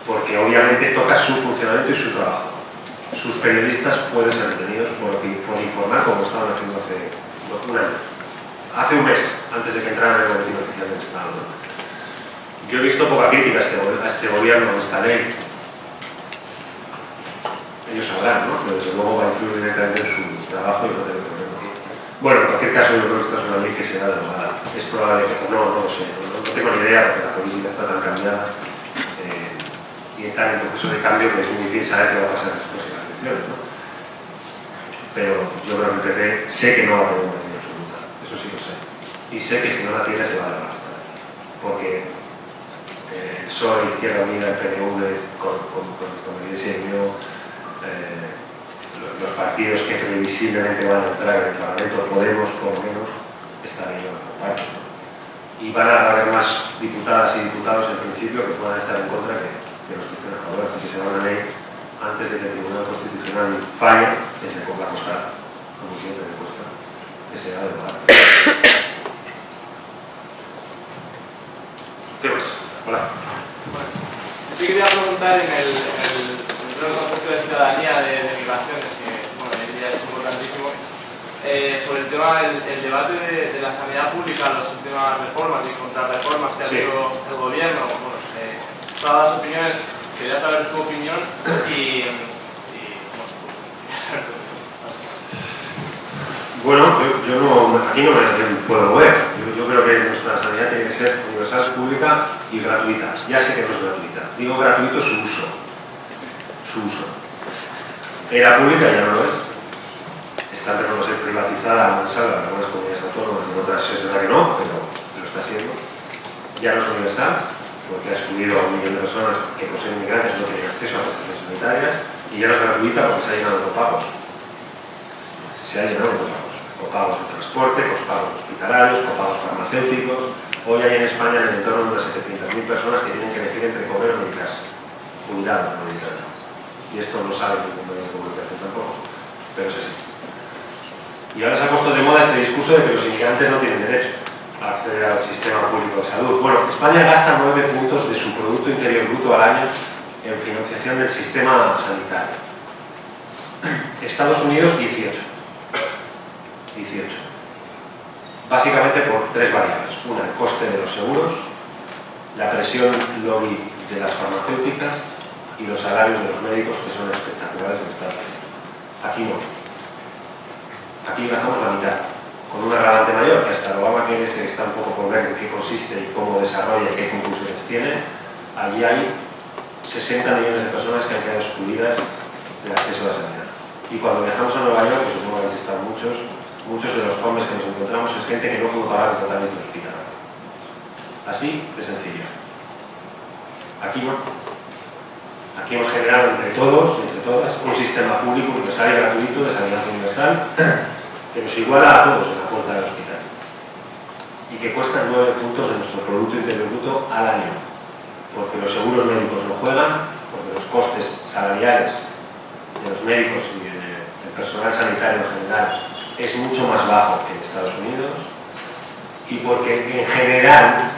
porque obviamente toca su funcionamiento y su trabajo. Sus periodistas pueden ser detenidos por informar como estaban haciendo hace un año. Hace un mes, antes de que entrara en el boletín oficial del Estado. Yo he visto poca crítica a este gobierno, a esta ley. Ellos sabrán, ¿no? Pero desde luego va a influir directamente en su trabajo y no tengo problema. Bueno, en cualquier caso, yo creo que esta es una ley que será derogada. Es probable que no lo sé, no tengo ni idea, porque la política está tan cambiada y está en proceso de cambio que es muy difícil saber qué va a pasar en las próximas elecciones, ¿no? Pero yo creo que el PP sé que no va a tener una mayoría absoluta. Eso sí lo sé. Y sé que si no la tiene se va a desgastar. Porque el PSOE, Izquierda Unida, el PNV, con el ISNU, los partidos que previsiblemente van a entrar en el Parlamento, Podemos por lo menos, están ahí en la parte. Y van a haber más diputadas y diputados en principio que puedan estar en contra que los que estén a favor. Así que será una ley antes de que el Tribunal Constitucional falle, que se ponga a costar, como siempre le cuesta. Que será de verdad. ¿Qué más? Hola. Pues, yo quería preguntar en el concepto de ciudadanía de migraciones, que bueno, hoy en día es importantísimo, sobre el tema del debate de la sanidad pública, las últimas reformas y contrarreformas que ha hecho el gobierno. Bueno, todas las opiniones, quería saber tu opinión y Bueno, yo no, aquí no me puedo mover. Yo creo que nuestra sanidad tiene que ser universal, pública y gratuita. Ya sé que no es gratuita. Digo gratuito su uso. Su uso. Era pública, ya no lo es. Está empezando a ser privatizada, avanzada en algunas comunidades autónomas, en otras es verdad que no, pero lo está siendo. Ya no es universal, porque ha excluido a 1 millón de personas que por ser inmigrantes no tienen acceso a prestaciones sanitarias, y ya no es gratuita porque se ha llenado de copagos. Se ha llenado de copagos. Copagos de transporte, copagos hospitalarios, copagos farmacéuticos. Hoy hay en España en el entorno de unas 700.000 personas que tienen que elegir entre comer o medicarse. Jubilados, no medicados. Y esto no sabe ningún medio de comunicación tampoco, pero es así. Y ahora se ha puesto de moda este discurso de que los inmigrantes no tienen derecho a acceder al sistema público de salud. Bueno, España gasta 9 puntos de su Producto Interior Bruto al año en financiación del sistema sanitario. Estados Unidos, 18. Básicamente por 3 variables. Una, el coste de los seguros, la presión lobby de las farmacéuticas y los salarios de los médicos, que son espectaculares en Estados Unidos. Aquí no. Aquí gastamos la mitad, con un agravante mayor, que hasta el Obamacare que está un poco por ver en qué consiste y cómo desarrolla y qué conclusiones tiene. Allí hay 60 millones de personas que han quedado excluidas del acceso a la sanidad. Y cuando viajamos a Nueva York, que supongo que habéis estado muchos de los hombres que nos encontramos es gente que no pudo pagar el tratamiento hospitalario. Así de sencillo. Aquí no. Aquí hemos generado entre todos, entre todas, un sistema público universal y gratuito de sanidad universal que nos iguala a todos en la puerta del hospital y que cuesta 9 puntos de nuestro Producto Interior Bruto al año, porque los seguros médicos lo juegan, porque los costes salariales de los médicos y del personal sanitario en general es mucho más bajo que en Estados Unidos y porque en general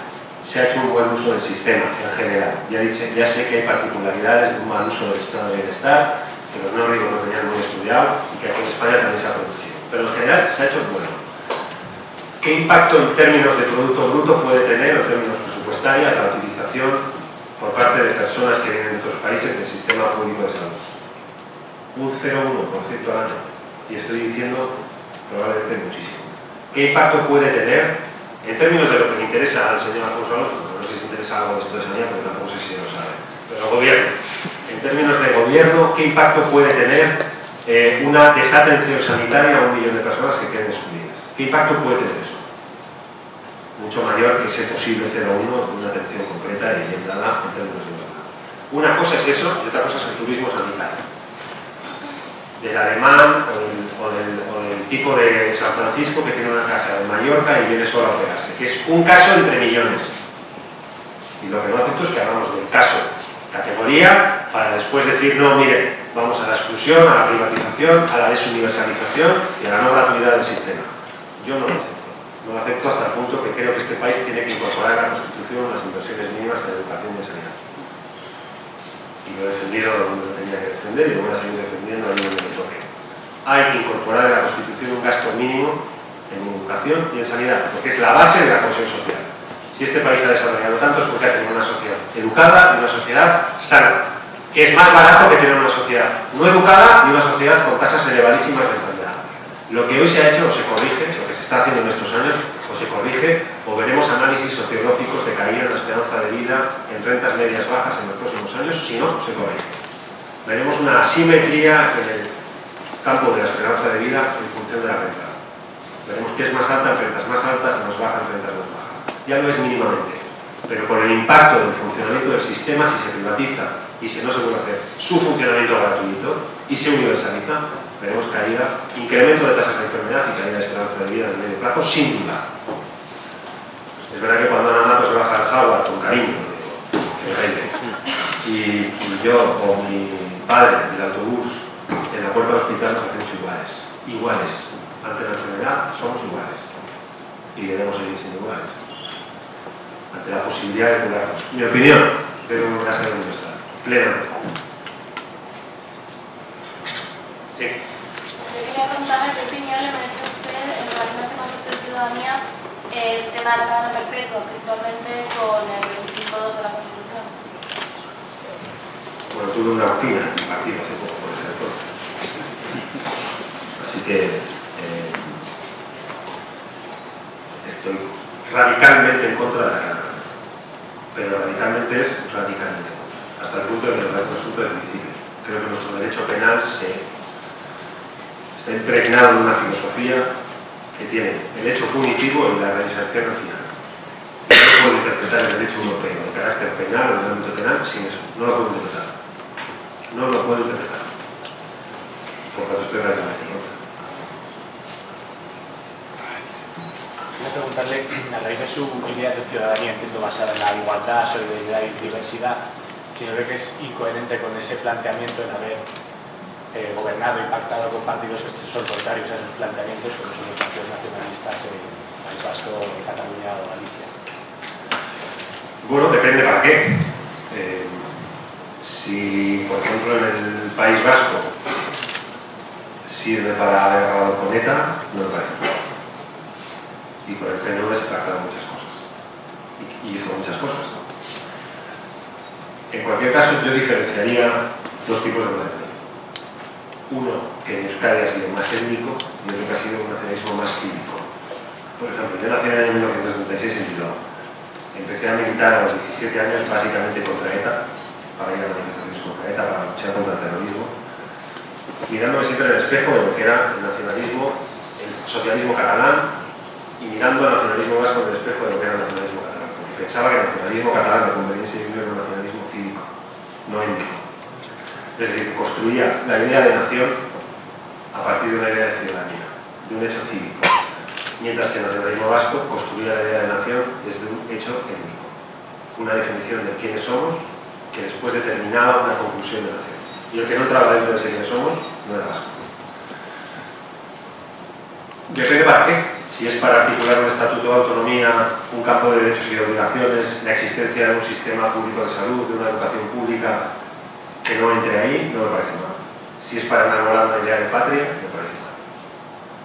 se ha hecho un buen uso del sistema, en general. Ya sé que hay particularidades de un mal uso del estado de bienestar, que los nórdicos lo tenían muy estudiado y que aquí en España también se ha producido. Pero en general se ha hecho bueno. ¿Qué impacto en términos de Producto Bruto puede tener, o en términos presupuestarios, la utilización por parte de personas que vienen de otros países del sistema público de salud? Un 0,1% al año. Y estoy diciendo probablemente muchísimo. ¿Qué impacto puede tener en términos de lo que le interesa al señor Alfonso Alonso? No sé si interesa algo de esto de sanidad, pero tampoco sé si lo sabe. Pero gobierno. En términos de gobierno, ¿qué impacto puede tener una desatención sanitaria a 1 millón de personas que queden excluidas? ¿Qué impacto puede tener eso? Mucho mayor que ese posible 0,1 de una atención concreta y bien dada en términos de igualdad. Una cosa es eso y otra cosa es el turismo sanitario. Del alemán o del tipo de San Francisco que tiene una casa en Mallorca y viene solo a operarse, que es un caso entre millones. Y lo que no acepto es que hagamos del caso categoría para después decir, no, miren, vamos a la exclusión, a la privatización, a la desuniversalización y a la no gratuidad del sistema. Yo no lo acepto. No lo acepto hasta el punto que creo que este país tiene que incorporar en la Constitución las inversiones mínimas en educación y en sanidad. Y lo he defendido donde lo tenía que defender y lo voy a seguir defendiendo ahí donde me toque. Hay que incorporar en la Constitución un gasto mínimo en educación y en sanidad, porque es la base de la cohesión social. Si este país ha desarrollado tanto es porque ha tenido una sociedad educada y una sociedad sana, que es más barato que tener una sociedad no educada y una sociedad con tasas elevadísimas de enfermedad. Lo que hoy se ha hecho o se corrige, lo que se está haciendo en estos años, o se corrige, o veremos análisis sociológicos de caída en la esperanza de vida en rentas medias bajas en los próximos años, si no, se corrige. Veremos una asimetría en el campo de la esperanza de vida en función de la renta. Veremos que es más alta en rentas más altas y más baja en rentas más bajas. Ya lo es mínimamente, pero por el impacto del funcionamiento del sistema, si se privatiza y si no se puede hacer su funcionamiento gratuito y se universaliza, veremos caída, incremento de tasas de enfermedad y caída de esperanza de vida en el medio plazo, sin duda. Es verdad que cuando Ana Mato se baja al Harvard con cariño, y yo o mi padre del autobús en la puerta del hospital nos hacemos iguales. Ante la enfermedad somos iguales y debemos seguir siendo iguales ante la posibilidad de curarnos. Mi opinión debe ser universal, plena. Sí. Yo quería preguntarle qué opinión le merece a usted en relación a este concepto de ciudadanía el tema de la cadena perpetua, principalmente con el 25.2 de la Constitución. Bueno, tuve una oficina en el partido hace poco, por ejemplo. Así que estoy radicalmente en contra de la cadena. Pero radicalmente es radicalmente en contra. Hasta el punto de que no resulta del principio. Creo que nuestro derecho penal está impregnado en una filosofía que tiene el hecho punitivo y la reinserción al final. No puedo interpretar el derecho europeo de carácter penal o en el ámbito penal sin eso. No lo puedo interpretar. No lo puedo interpretar. Por tanto, estoy radicalmente en contra. Quiero preguntarle, a raíz de su idea de ciudadanía, entiendo, basada en la igualdad, solidaridad y diversidad, si no ve que es incoherente con ese planteamiento en haber gobernado y pactado con partidos que son contrarios a esos planteamientos, como son los partidos nacionalistas en País Vasco, Cataluña o Galicia. Bueno, depende para qué. Si, por ejemplo, en el País Vasco sirve para haber acabado con ETA, no me parece. Y por el PNV se pactaron muchas cosas. Y hizo muchas cosas. En cualquier caso, yo diferenciaría dos tipos de nacionalismo. Uno, que en Euskadi ha sido más étnico, y otro que ha sido un nacionalismo más cívico. Por ejemplo, yo nací en el año 1936 en Bilbao. Empecé a militar a los 17 años básicamente contra ETA, para ir a manifestaciones contra ETA, para luchar contra el terrorismo, mirándome siempre en el espejo de lo que era el nacionalismo, el socialismo catalán, y mirando al nacionalismo vasco en el espejo de lo que era el nacionalismo catalán, porque pensaba que el nacionalismo catalán de conveniencia y era un nacionalismo cívico, no étnico. Es decir, construía la idea de nación a partir de una idea de ciudadanía, de un hecho cívico, mientras que el nacionalismo vasco construía la idea de nación desde un hecho étnico, una definición de quiénes somos que después determinaba una conclusión de nación. Y el que no entraba dentro de ese quiénes somos no era vasco. Depende para qué. Si es para articular un estatuto de autonomía, un campo de derechos y de obligaciones, la existencia de un sistema público de salud, de una educación pública que no entre ahí, no me parece mal. Si es para enamorar una idea de patria, me parece mal.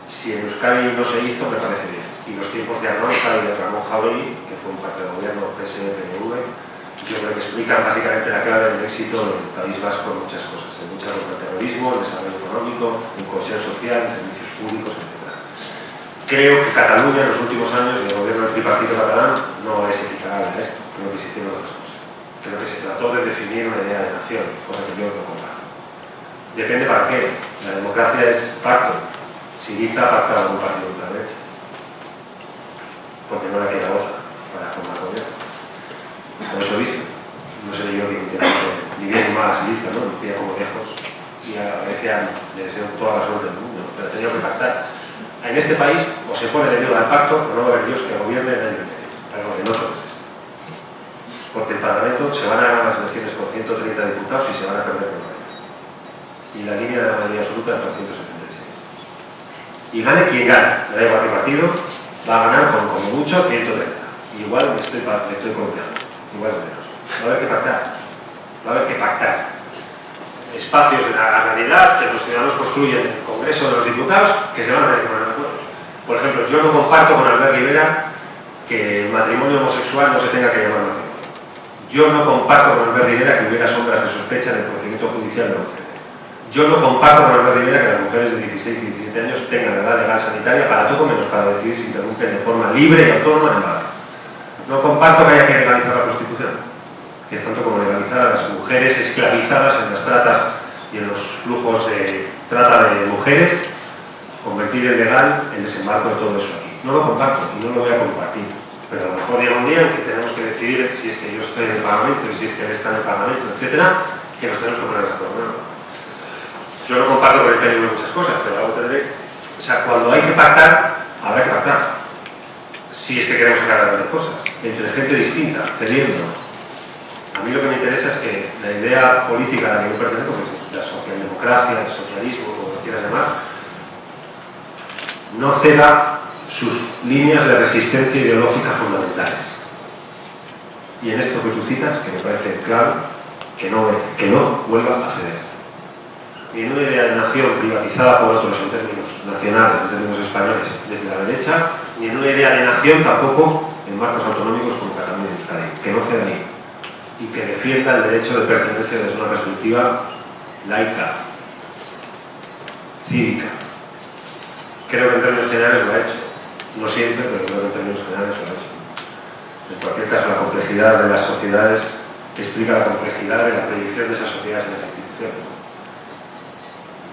Si en Euskadi no se hizo, me parece bien. Y los tiempos de Arnauza y de Ramón Jáuregui, que fue un partido de gobierno PSE-PNV, yo creo que explican básicamente la clave del éxito del País Vasco en muchas cosas, en lucha contra el terrorismo, en desarrollo económico, en cohesión social, en servicios públicos, etc. Creo que Cataluña en los últimos años, y el gobierno del tripartito catalán, no es equiparable a esto. Creo que se hicieron otras cosas. Creo que se trató de definir una idea de nación, cosa que yo no comparto. Depende para qué. La democracia es pacto. Siriza pacta con un partido de ultraderecha, porque no le queda otra para formar gobierno. Por eso dice, no sé yo ni bien ni mal a Siriza, ¿no? Me pilla como lejos y a Grecia le deseo toda la suerte del mundo, pero ha tenido que pactar. En este país o se pone de deuda al pacto o no va a haber Dios que gobierne en el medio, algo que no son es. Porque el Parlamento se van a ganar las elecciones con 130 diputados y se van a perder con 90. Y la línea de la mayoría absoluta está en 176. Y gane quien gane, me da igual qué partido, va a ganar con como mucho 130. Igual me estoy columpiando, igual es menos. Va a haber que pactar. Va a haber que pactar. Espacios de la realidad que los ciudadanos construyen en el Congreso de los Diputados que se van a tener que poner de acuerdo. Por ejemplo, yo no comparto con Albert Rivera que el matrimonio homosexual no se tenga que llamar matrimonio. Yo no comparto con Albert Rivera que hubiera sombras de sospecha en el procedimiento judicial de la OCDE. Yo no comparto con Albert Rivera que las mujeres de 16 y 17 años tengan edad legal sanitaria para todo menos para decidir si interrumpen de forma libre y autónoma el embarazo. No comparto que haya que legalizar la prostitución, que es tanto como legalizar a las mujeres esclavizadas en las tratas y en los flujos de trata de mujeres, convertir en legal el desembarco de todo eso aquí. No lo comparto y no lo voy a compartir. Pero a lo mejor llega un día en que tenemos que decidir si es que yo estoy en el Parlamento y si es que él está en el Parlamento, etcétera, que nos tenemos que poner de acuerdo. Yo no comparto con el PNV muchas cosas, pero algo tendré. O sea, cuando hay que pactar, habrá que pactar. Si es que queremos sacar adelante cosas, entre gente distinta, cediendo. A mí lo que me interesa es que la idea política a la que yo pertenezco, que es la socialdemocracia, el socialismo, como lo quieras llamar, no ceda sus líneas de resistencia ideológica fundamentales. Y en esto que tú citas, que me parece claro, que no vuelva a ceder. Ni en una idea de nación privatizada por otros en términos nacionales, en términos españoles, desde la derecha, ni en una idea de nación tampoco en marcos autonómicos como Cataluña y Euskadi, que no ceda ahí. Y que defienda el derecho de pertenencia desde una perspectiva laica, cívica. Creo que en términos generales lo ha hecho. No siempre, pero creo que en términos generales lo ha hecho. En cualquier caso, la complejidad de las sociedades explica la complejidad de la proyección de esas sociedades en las instituciones.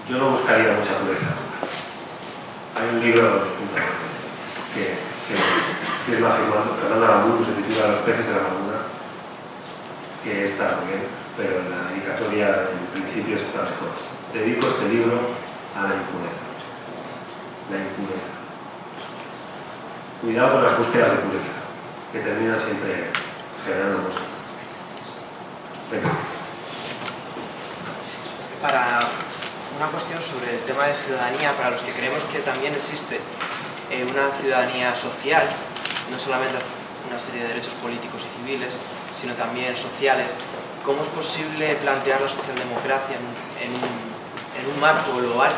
Yo no buscaría mucha pureza. Hay un libro que firma Fernando Aramburu, se titula Los peces de la laguna, que está muy bien, pero en la dedicatoria en principio está mejor. Dedico este libro a la impureza. La impureza. Cuidado con las búsquedas de pureza, que terminan siempre generando cosas. Venga. Para una cuestión sobre el tema de ciudadanía, para los que creemos que también existe una ciudadanía social, no solamente una serie de derechos políticos y civiles, sino también sociales, ¿cómo es posible plantear la socialdemocracia en un marco global?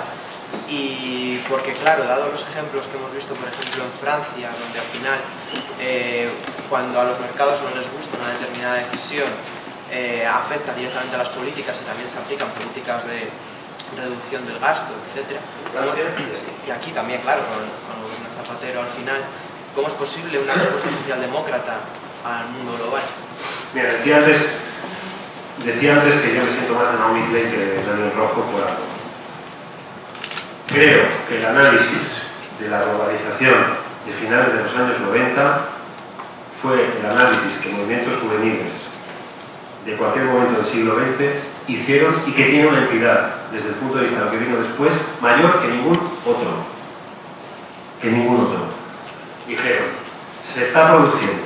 Y porque claro, dado los ejemplos que hemos visto, por ejemplo en Francia, donde al final cuando a los mercados no les gusta una determinada decisión afecta directamente a las políticas y también se aplican políticas de reducción del gasto, etc. Y aquí también, claro, con el gobierno de Zapatero al final, ¿cómo es posible una respuesta socialdemócrata al mundo global? Mira, decía antes que yo me siento más de Naomi Klein que de Daniel Rojo por algo. Creo que el análisis de la globalización de finales de los años 90 fue el análisis que movimientos juveniles de cualquier momento del siglo XX hicieron y que tiene una entidad, desde el punto de vista de lo que vino después, mayor que ningún otro. Dijeron, se está produciendo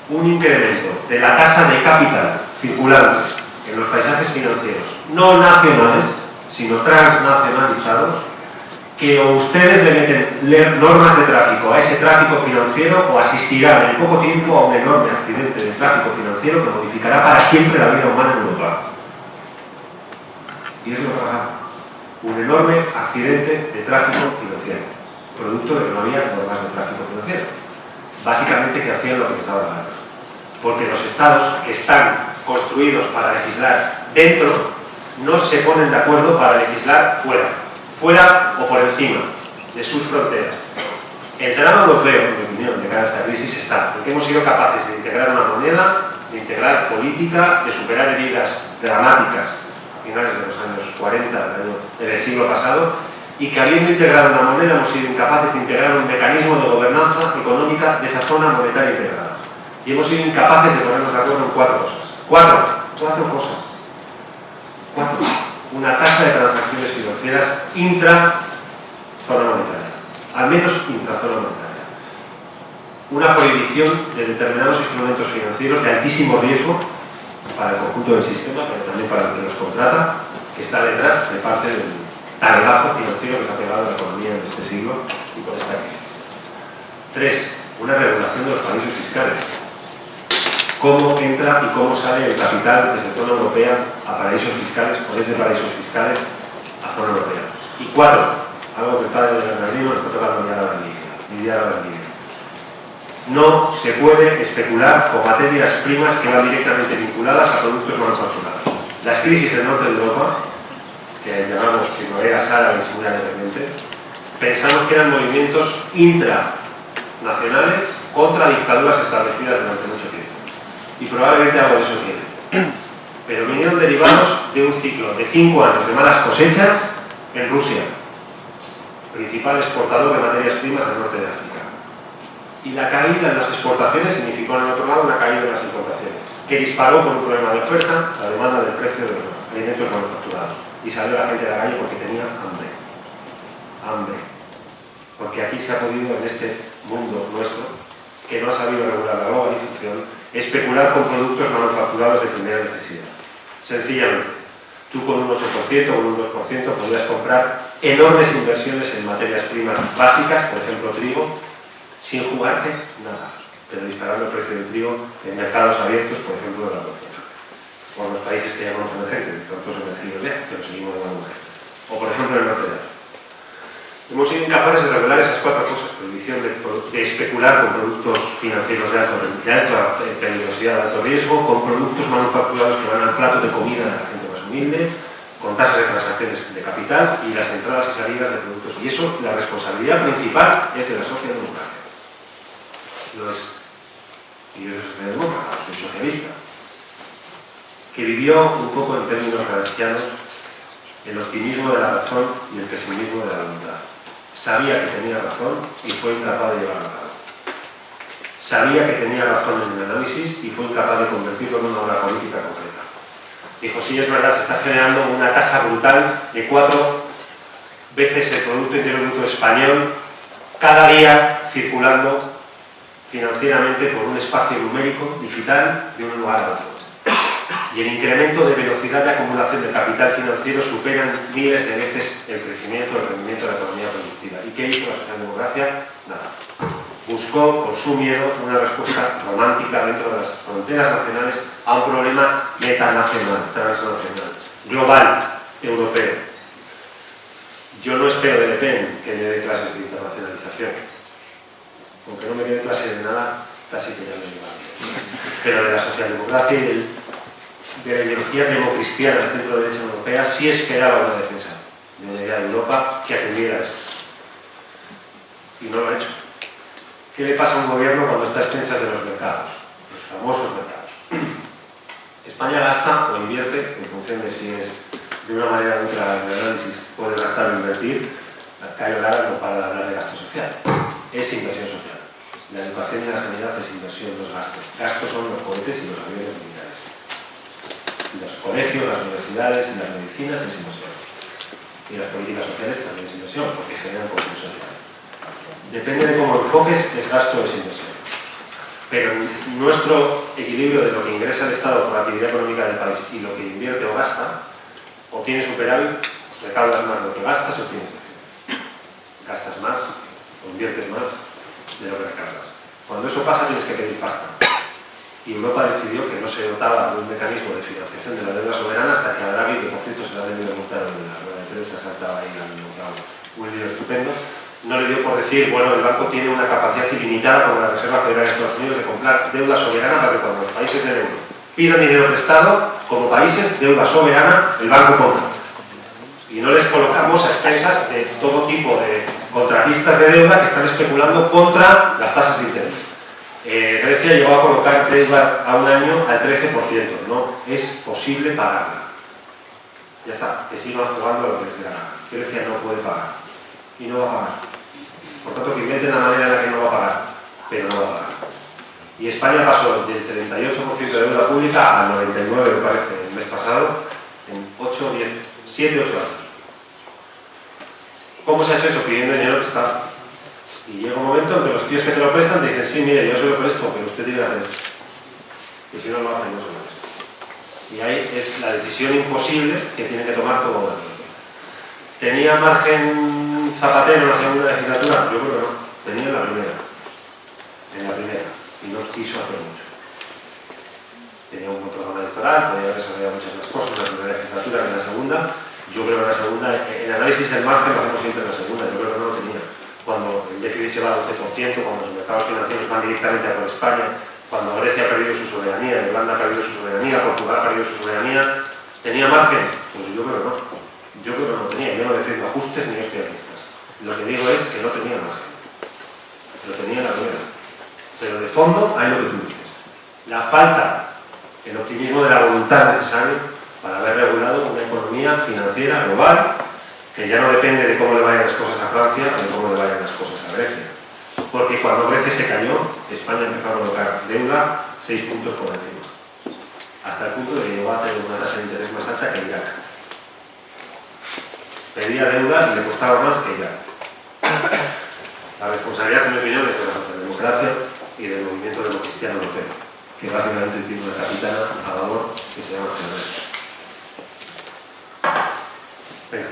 un incremento de la tasa de capital circulante en los paisajes financieros no nacionales, sino transnacionalizados, que o ustedes le meten normas de tráfico a ese tráfico financiero o asistirán en poco tiempo a un enorme accidente de tráfico financiero que modificará para siempre la vida humana en Europa. Y eso lo pagamos. un enorme accidente de tráfico financiero, producto de que no había normas de tráfico financiero. Básicamente que hacían lo que les daba la gana. Porque los estados que están construidos para legislar dentro no se ponen de acuerdo para legislar fuera o por encima de sus fronteras. El drama europeo, en mi opinión, de cara a esta crisis está en que hemos sido capaces de integrar una moneda, de integrar política, de superar heridas dramáticas a finales de los años 40 del siglo pasado, y que habiendo integrado una moneda hemos sido incapaces de integrar un mecanismo de gobernanza económica de esa zona monetaria integrada. Y hemos sido incapaces de ponernos de acuerdo en cuatro cosas. Cuatro cosas. Una tasa de transacciones financieras intra-zona monetaria, al menos intra-zona monetaria. Una prohibición de determinados instrumentos financieros de altísimo riesgo para el conjunto del sistema, pero también para el que los contrata, que está detrás de parte del tablazo financiero que se ha pegado a la economía en este siglo y con esta crisis. 3. Una regulación de los paraísos fiscales. Cómo entra y cómo sale el capital desde zona europea a paraísos fiscales o desde paraísos fiscales a zona europea. Y 4. Algo que el padre de Bernardino está tocando Lidia Bernardino. No se puede especular con materias primas que van directamente vinculadas a productos manufacturados. Las crisis del norte de Europa, que llamamos primaveras árabes simultáneamente, pensamos que eran movimientos intranacionales contra dictaduras establecidas durante mucho tiempo. Y probablemente algo de eso tiene. Pero vinieron derivados de un ciclo de 5 años de malas cosechas en Rusia, principal exportador de materias primas del norte de África. Y la caída en las exportaciones significó, en el otro lado, una caída en las importaciones, que disparó por un problema de oferta la demanda del precio de los alimentos manufacturados. Y salió la gente de la calle porque tenía hambre. Porque aquí se ha podido, en este mundo nuestro, que no ha sabido regular la globalización, especular con productos manufacturados de primera necesidad. Sencillamente, tú con un 8% o un 2% podías comprar enormes inversiones en materias primas básicas, por ejemplo trigo, sin jugarte nada, pero disparando el precio del trigo en mercados abiertos, por ejemplo, de la Rusia. O en los países que llamamos emergentes, están todos emergidos ya, pero seguimos llamando emergentes. O por ejemplo en el norte de África. Hemos sido incapaces de regular esas 4 cosas: prohibición de especular con productos financieros de alta peligrosidad, de alto riesgo, con productos manufacturados que van al plato de comida de la gente más humilde, con tasas de transacciones de capital y las entradas y salidas de productos. Y eso, la responsabilidad principal es de la socialdemocracia. Lo es. Y yo soy socialdemócrata, soy socialista, que vivió un poco en términos gramscianos el optimismo de la razón y el pesimismo de la voluntad. Sabía que tenía razón y fue incapaz de llevarlo a cabo. Sabía que tenía razón en el análisis y fue incapaz de convertirlo en una obra política concreta. Dijo, sí, es verdad, se está generando una tasa brutal de 4 veces el Producto Interior Bruto español cada día circulando financieramente por un espacio numérico digital de un lugar a otro. Y el incremento de velocidad de acumulación de capital financiero superan miles de veces el crecimiento, el rendimiento de la economía productiva. ¿Y qué hizo la socialdemocracia? Nada. Buscó, por su miedo, una respuesta romántica dentro de las fronteras nacionales a un problema metanacional, transnacional, global, europeo. Yo no espero de Le Pen que le dé clases de internacionalización. Aunque no me dé clase de nada, casi que ya me lleva bien. Pero de la socialdemocracia y de la ideología democristiana del centro derecha europea sí esperaba una defensa de una idea de Europa que atendiera esto. Y no lo ha hecho. ¿Qué le pasa a un gobierno cuando está a expensas de los mercados? Los famosos mercados. España gasta o invierte, en función de si es de una manera neutra en el análisis, puede gastar o invertir. Cayo Lara no para de hablar de gasto social. Es inversión social. La educación y la sanidad es inversión, no es gasto. Gastos son los cohetes y los aviones militares. Los colegios, las universidades y las medicinas es inversión. Y las políticas sociales también es inversión, porque generan cohesión social. Depende de cómo enfoques, es gasto o es inversión. Pero nuestro equilibrio de lo que ingresa el Estado por la actividad económica del país y lo que invierte o gasta, o tienes superávit, recaudas más de lo que gastas o tienes déficit. Gastas más o inviertes más de lo que recaudas. Cuando eso pasa tienes que pedir pasta. Y Europa decidió que no se dotaba de un mecanismo de financiación de la deuda soberana hasta que a Draghi, que por cierto se la ha debido montar en la rueda de prensa, saltaba estupendo, no le dio por decir, bueno, el banco tiene una capacidad ilimitada como la Reserva Federal de Estados Unidos de comprar deuda soberana para que cuando los países del euro pidan dinero prestado, como países, deuda soberana, el banco compra. Y no les colocamos a expensas de todo tipo de contratistas de deuda que están especulando contra las tasas de interés. Grecia llegó a colocar deuda a un año al 13%, no es posible pagarla. Ya está, que sigan jugando lo que les dé la gana. Grecia no puede pagar y no va a pagar. Por tanto, que inventen la manera en la que no va a pagar, pero no va a pagar. Y España pasó del 38% de deuda pública al 99%, me parece, el mes pasado, en 7, 8 años. ¿Cómo se ha hecho eso? Pidiendo dinero prestado. Y llega un momento en que los tíos que te lo prestan te dicen, sí, mire, yo se lo presto, pero usted tiene que hacer esto. Y si no lo hacen, no se lo presto. Y ahí es la decisión imposible que tiene que tomar todo el mundo. ¿Tenía margen Zapatero en la segunda legislatura? Yo creo que no. Tenía en la primera. Y no quiso hacer mucho. Tenía un buen programa electoral, podía haber desarrollado muchas más cosas en la primera legislatura que en la segunda. Yo creo que en la segunda, el análisis del margen lo hacemos siempre en la segunda, yo creo que no lo tenía. Cuando el déficit se va al 12%, cuando los mercados financieros van directamente a por España, cuando Grecia ha perdido su soberanía, Irlanda ha perdido su soberanía, Portugal ha perdido su soberanía, ¿tenía margen? Pues yo creo que no. Yo creo que no tenía. Yo no defiendo ajustes ni hostiacistas. Lo que digo es que no tenía margen. Lo tenía en la primera. Pero de fondo hay lo que tú dices. La falta, el optimismo de la voluntad necesaria para haber regulado una economía financiera global que ya no depende de cómo le vayan las cosas a Francia o de cómo le vayan las cosas a Grecia. Porque cuando Grecia se cayó, España empezó a colocar deuda 6 puntos por encima. Hasta el punto de que llegó a tener una tasa de interés más alta que Irak. Pedía deuda y le costaba más que Irak. La responsabilidad, en mi opinión, es de la socialdemocracia y del movimiento democristiano europeo, que básicamente tiene una capitana a favor que se llama Ferrer. Venga.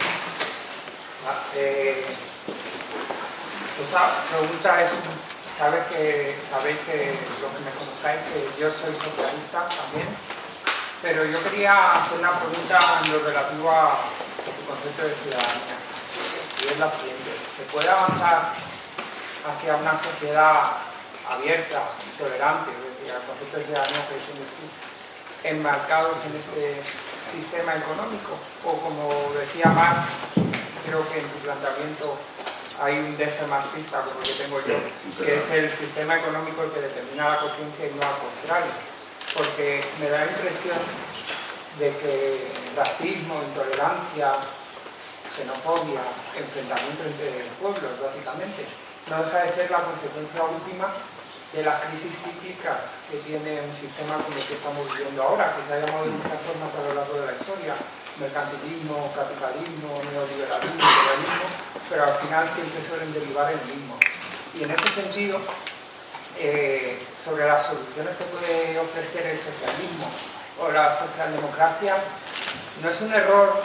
Esta pregunta es, sabéis que lo que me conozcáis, que yo soy socialista también, pero yo quería hacer una pregunta en lo relativo a tu concepto de ciudadanía, y es la siguiente: ¿se puede avanzar hacia una sociedad abierta, tolerante, es decir, al concepto de ciudadanía que defines tú, enmarcados en este sistema económico? O como decía Marx, creo que en tu planteamiento hay un deje marxista, como el que tengo yo, que es el sistema económico el que determina la conciencia y no al contrario. Porque me da la impresión de que racismo, intolerancia, xenofobia, enfrentamiento entre pueblos, básicamente, no deja de ser la consecuencia última de las crisis cíclicas que tiene un sistema como el que estamos viviendo ahora, que se ha llamado de muchas formas a lo largo de la historia: mercantilismo, capitalismo, neoliberalismo, liberalismo, pero al final siempre suelen derivar en el mismo. Y en ese sentido, sobre las soluciones que puede ofrecer el socialismo o la socialdemocracia, no es un error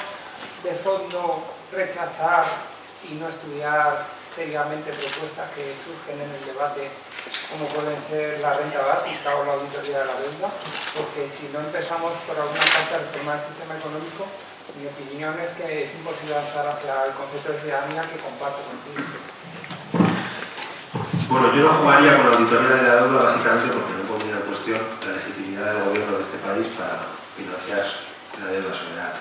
de fondo rechazar y no estudiar seriamente propuestas que surgen en el debate, como pueden ser la renta básica o la auditoría de la deuda, porque si no empezamos por alguna parte a reformar el sistema económico, mi opinión es que es imposible avanzar hacia el concepto de ciudadanía que comparto contigo. Bueno, yo no jugaría con la auditoría de la deuda básicamente porque no pondría en cuestión la legitimidad del gobierno de este país para financiar la deuda soberana.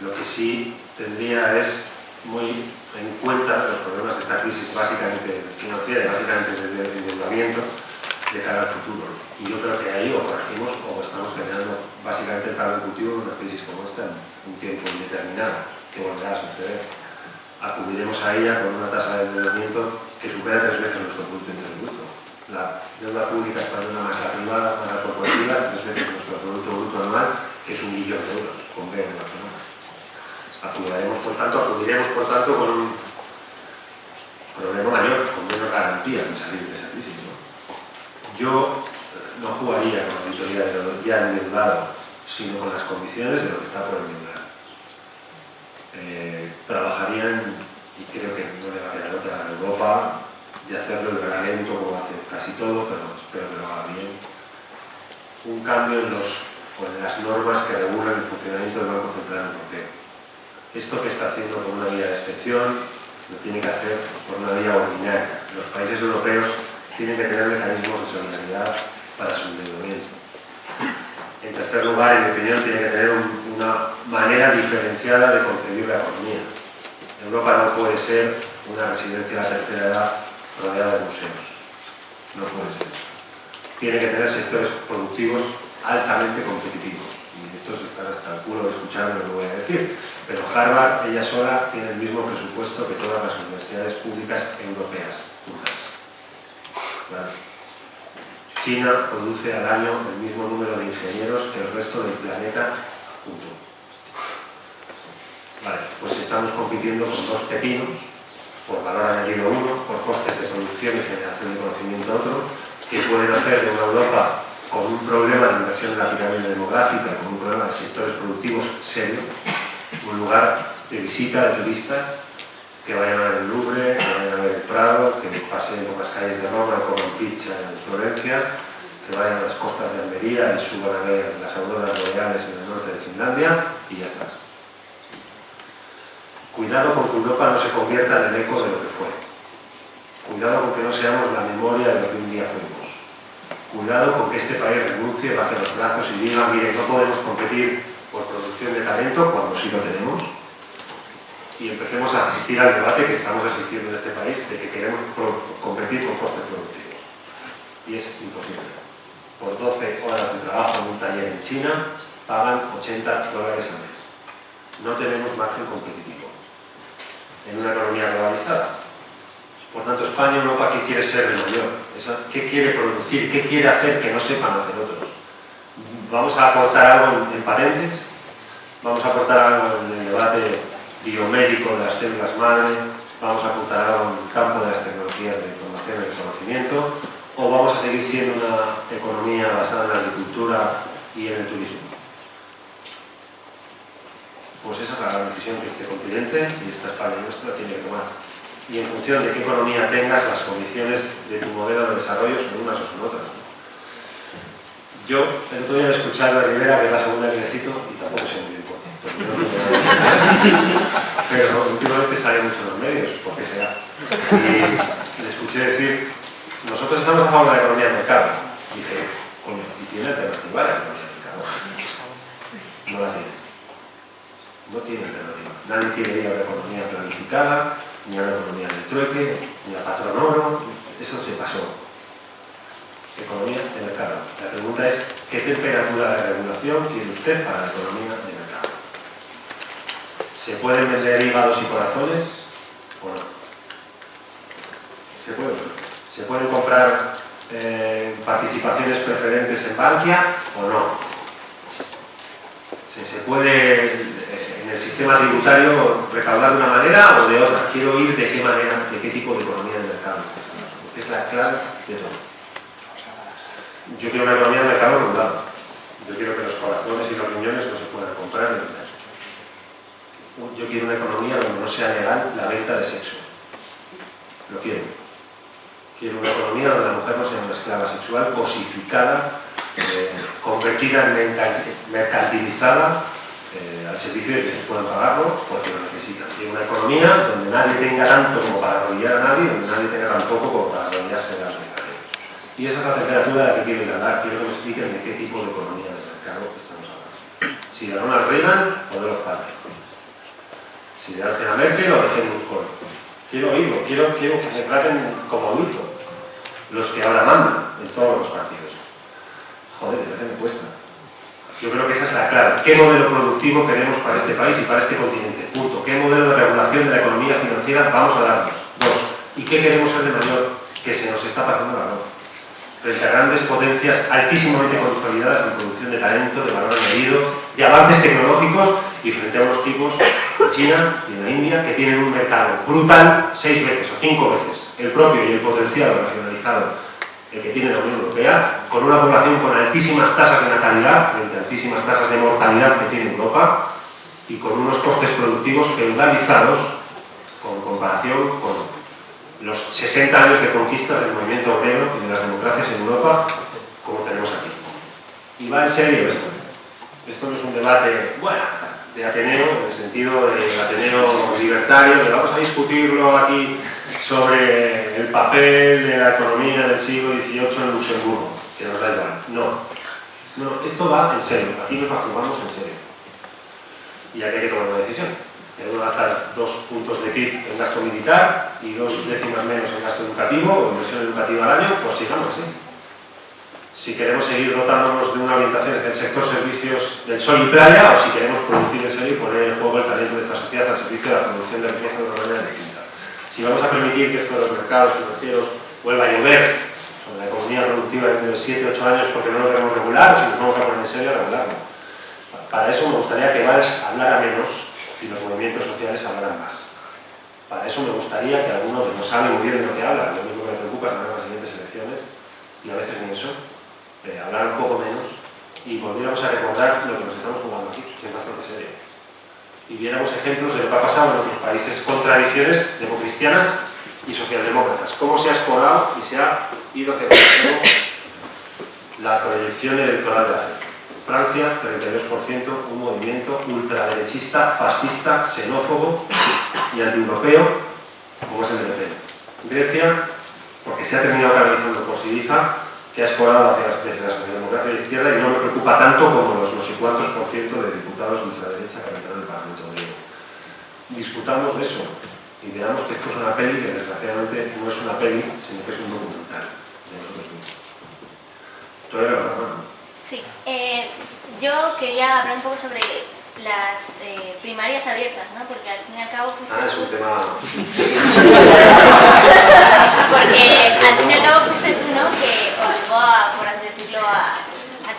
Lo que sí tendría es muy en cuenta los problemas de esta crisis básicamente financiera y básicamente del endeudamiento de cara al futuro. Y yo creo que ahí o corregimos o estamos generando básicamente el caldo de cultivo de una crisis como esta en un tiempo indeterminado, que volverá a suceder. Acudiremos a ella con una tasa de endeudamiento que supera 3 veces nuestro Producto Interior Bruto. La deuda pública española más la privada, más la corporativa, 3 veces nuestro Producto Bruto anual, que es 1 billón de euros, con B en Barcelona. Acudiremos por tanto con un problema mayor, con menos garantías de salir de esa crisis, ¿no? Yo no jugaría con la auditoría de lo ya endeudado, sino con las condiciones de lo que está por endeudar. Trabajarían, y creo que no le va a quedar otra a Europa, de hacerlo de verdad lento como hace casi todo, pero espero que lo haga bien, un cambio en las normas que regulan el funcionamiento del Banco Central Europeo. Esto que está haciendo con una vía de excepción, lo tiene que hacer por una vía ordinaria. Los países europeos tienen que tener mecanismos de solidaridad para su endeudamiento. En tercer lugar, en mi opinión, tiene que tener una manera diferenciada de concebir la economía. Europa no puede ser una residencia de la tercera edad rodeada de museos. No puede ser. Tiene que tener sectores productivos altamente competitivos. Y estos están hasta el culo de escucharme lo que voy a decir. Pero Harvard, ella sola, tiene el mismo presupuesto que todas las universidades públicas europeas juntas. ¿Vale? China produce al año el mismo número de ingenieros que el resto del planeta junto. Vale, pues estamos compitiendo con dos pepinos, por valor añadido uno, por costes de producción y generación de conocimiento otro, que pueden hacer de una Europa con un problema de inversión en la pirámide demográfica, con un problema de sectores productivos serio, un lugar de visita de turistas que vayan a ver el Louvre, que vayan a ver el Prado, que paseen por las calles de Roma y coman pizza en Florencia, que vayan a las costas de Almería y suban a ver las auroras boreales en el norte de Finlandia y ya está. Cuidado con que Europa no se convierta en el eco de lo que fue. Cuidado con que no seamos la memoria de lo que un día fuimos. Cuidado con que este país renuncie, baje los brazos y diga, mire, no podemos competir por producción de talento cuando sí lo tenemos. Y empecemos a asistir al debate que estamos asistiendo en este país de que queremos competir por costes productivos. Y es imposible. Por 12 horas de trabajo en un taller en China pagan $80 al mes. No tenemos margen competitivo en una economía globalizada. Por tanto, España, Europa, ¿qué quiere ser de mayor? ¿Qué quiere producir? ¿Qué quiere hacer que no sepan hacer otros? ¿Vamos a aportar algo en patentes? ¿Vamos a aportar algo en el debate biomédico de las células madre? ¿Vamos a aportar algo en el campo de las tecnologías de información y de conocimiento? ¿O vamos a seguir siendo una economía basada en la agricultura y en el turismo? Pues esa es la decisión que este continente y esta España nuestra tiene que tomar. Y en función de qué economía tengas, las condiciones de tu modelo de desarrollo son unas o son otras. Yo el otro día le escuché a Albert Rivera, que es la segunda que necesito, y tampoco sé muy bien por qué. Pero últimamente sale mucho en los medios, ¿por qué será? Y le escuché decir, nosotros estamos a favor de la economía de mercado. Y dije, coño, ¿y tiene alternativa la economía de mercado? No la tiene. No tiene alternativa. Nadie quiere ir a una economía planificada, ni a una economía de trueque, ni a patrón oro. Eso se pasó. Economía de mercado. La pregunta es, ¿qué temperatura de regulación quiere usted para la economía de mercado? ¿Se pueden vender hígados y corazones o no? Se puede. ¿Se pueden comprar participaciones preferentes en Bankia o no? ¿Se puede en el sistema tributario recaudar de una manera o de otra? Quiero oír de qué manera, de qué tipo de economía de mercado estás hablando, porque es la clave de todo. Yo quiero una economía de mercado regulado. Yo quiero que los corazones y los riñones no se puedan comprar ni vender. Yo quiero una economía donde no sea legal la venta de sexo. Lo quiero. Quiero una economía donde la mujer no sea una esclava sexual cosificada, convertida en mercantilizada al servicio de que se puedan pagarlo porque lo necesitan. Quiero una economía donde nadie tenga tanto como para arrodillar a nadie, donde nadie tenga tan poco como para arrodillarse a las mercaderes. Y esa es la temperatura a la que quiero ir a dar. Quiero que me expliquen de qué tipo de economía de mercado estamos hablando. Si de Ronald Reagan o de los padres. Si de Angela Merkel o de Helmut Kohl. Quiero oírlo, quiero que me traten como adulto los que ahora mandan en todos los partidos. Joder, a veces me cuesta. Yo creo que esa es la clave. ¿Qué modelo productivo queremos para este país y para este continente? Punto. ¿Qué modelo de regulación de la economía financiera vamos a darnos? 2. ¿Y qué queremos ser de mayor? Que se nos está pasando la voz. Frente a grandes potencias altísimamente consolidadas en producción de talento, de valor añadido, de avances tecnológicos, y frente a unos tipos en China y en la India que tienen un mercado brutal 6 veces o 5 veces el propio y el potencial racionalizado el que tiene la Unión Europea, con una población con altísimas tasas de natalidad frente a altísimas tasas de mortalidad que tiene Europa y con unos costes productivos feudalizados con comparación con los 60 años de conquistas del movimiento obrero y de las democracias en Europa como tenemos aquí. Y va en serio esto. Esto no es un debate, bueno, de Ateneo, el sentido del Ateneo libertario, que vamos a discutirlo aquí sobre el papel de la economía del siglo XVIII en Luxemburgo, que nos da igual. No, esto va en serio, aquí nos la jugamos en serio. Y aquí hay que tomar una decisión. Debemos gastar 2 puntos de PIB en gasto militar y 2 décimas menos en gasto educativo o inversión educativa al año, pues sigamos así. Si queremos seguir dotándonos de una orientación hacia el sector servicios del sol y playa, o si queremos producir en serio y poner en juego el talento de esta sociedad al servicio de la producción de riqueza de una manera distinta. Si vamos a permitir que esto de los mercados financieros vuelva a llover sobre la economía productiva dentro de 7 o 8 años porque no lo queremos regular, o si nos vamos a poner en serio a regularlo. Para eso me gustaría que Valls hablara menos y los movimientos sociales hablaran más. Para eso me gustaría que alguno que no sabe muy bien de lo que habla, lo único que me preocupa es ganar las siguientes elecciones, y a veces ni eso, hablar un poco menos y volviéramos a recordar lo que nos estamos jugando aquí, que es bastante serio. Y viéramos ejemplos de lo que ha pasado en otros países con tradiciones democristianas y socialdemócratas. Cómo se ha escorado y se ha ido hacia el extremo la proyección electoral de la gente. Francia, 32%, un movimiento ultraderechista, fascista, xenófobo y antieuropeo, como es el del PP. Grecia, porque se ha terminado organizando por Syriza, que ha escorado desde la socialdemocracia de izquierda y no me preocupa tanto como los no sé cuántos por ciento de diputados ultraderecha que habitaron el Parlamento griego. Discutamos de eso y veamos que esto es una peli que desgraciadamente no es una peli, sino que es un documental de nosotros mismos. ¿Todavía lo hablamos? Sí, yo quería hablar un poco sobre las primarias abiertas, ¿no? Porque al fin y al cabo fuiste es un tema... Porque al fin y al cabo fuiste tú, ¿no? Que obligó a, por así decirlo, a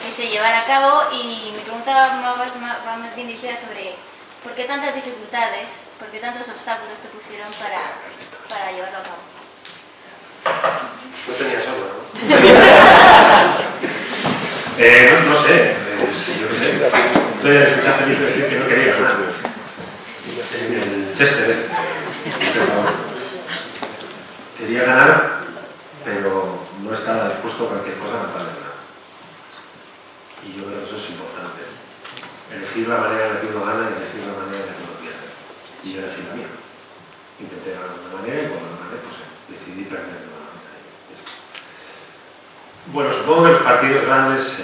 que se llevara a cabo, y mi pregunta va más bien dirigida sobre por qué tantas dificultades, por qué tantos obstáculos te pusieron para llevarlo a cabo. No tenía sombra, ¿no? No sé, yo qué sé. Estoy ya feliz de decir que no quería ganar. El Chester este. Quería ganar, pero no estaba dispuesto a cualquier cosa para estar de ganar. Y yo creo que eso es importante. Elegir la manera en la que uno gana y elegir la manera en la que uno pierde. Y yo elegí la mía. Intenté ganar de una manera y cuando gané, pues decidí perder de una manera. Y ya está. Bueno, supongo que los partidos grandes,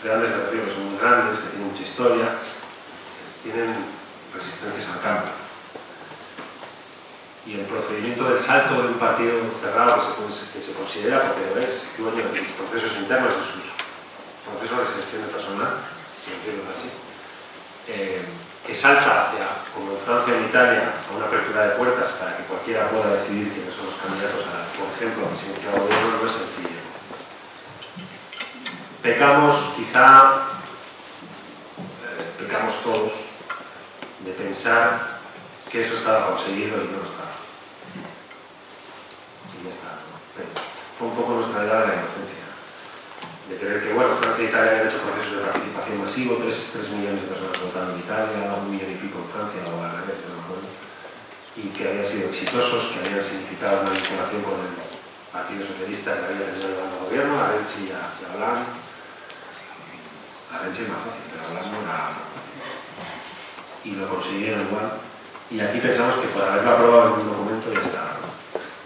me refiero, que son muy grandes, que tienen mucha historia, tienen resistencias al cambio. Y el procedimiento del salto de un partido cerrado que se considera, porque lo es, dueño de sus procesos internos, de sus procesos de selección de personal, por decirlo así, que salta hacia, como en Francia y en Italia, a una apertura de puertas para que cualquiera pueda decidir quiénes son los candidatos a, por ejemplo, a presidencia de gobierno, no es sencillo. Pecamos, quizá, pecamos todos de pensar que eso estaba conseguido y no estaba. Y ya está, ¿no? Pero fue un poco nuestra edad de la inocencia. De creer que, bueno, Francia e Italia habían hecho procesos de participación masivo, 3 millones de personas votaron en Italia, 1 millón y pico en Francia, o al revés, no me acuerdo, y que habían sido exitosos, que habían significado una vinculación con el Partido Socialista que había tenido el gobierno, a Renzi y a Hollande. A Renzi es más fácil, pero Hollande no era fácil. Y lo consiguieron igual. Y aquí pensamos que por haberlo aprobado en un documento ya está.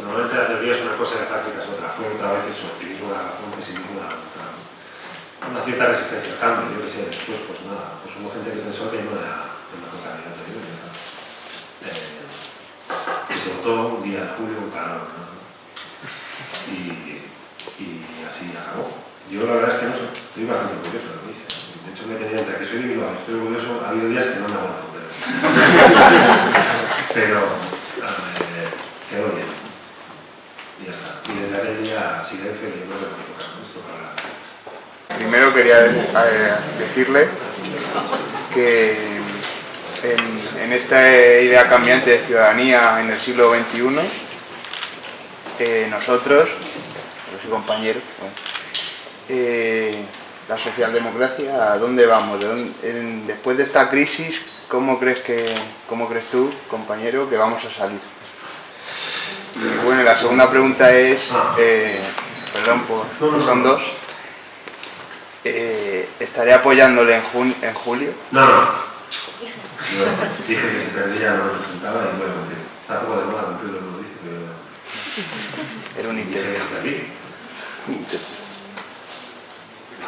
Normalmente la teoría es una cosa y la práctica es otra. Fue otra vez su optimismo, la razón, pesimismo, una cierta resistencia al cambio. Yo que sé, después pues nada, pues hubo gente que pensó que no era el mejor candidato. Que se votó un día de julio, un calor, ¿no? Y así acabó. Yo la verdad es que no sé, estoy bastante orgulloso de lo que hice. De hecho me he tenido entre que soy de Bilbao y estoy orgulloso, ha habido días que no me aguanto, pero quedó bien. Y ya está. Y desde aquel día silencio y no le voy a tocar esto para hablar. Primero quería decirle que en esta idea cambiante de ciudadanía en el siglo XXI, nosotros, los compañeros, la socialdemocracia, ¿a dónde vamos? Después de esta crisis, ¿cómo crees tú, compañero, que vamos a salir? Y bueno, la segunda pregunta es, perdón, son dos. ¿Estaré apoyándole en julio? No. dije que si perdía no lo presentaba y bueno, está poco de moda cumplir lo que uno dice, pero... Era un interés.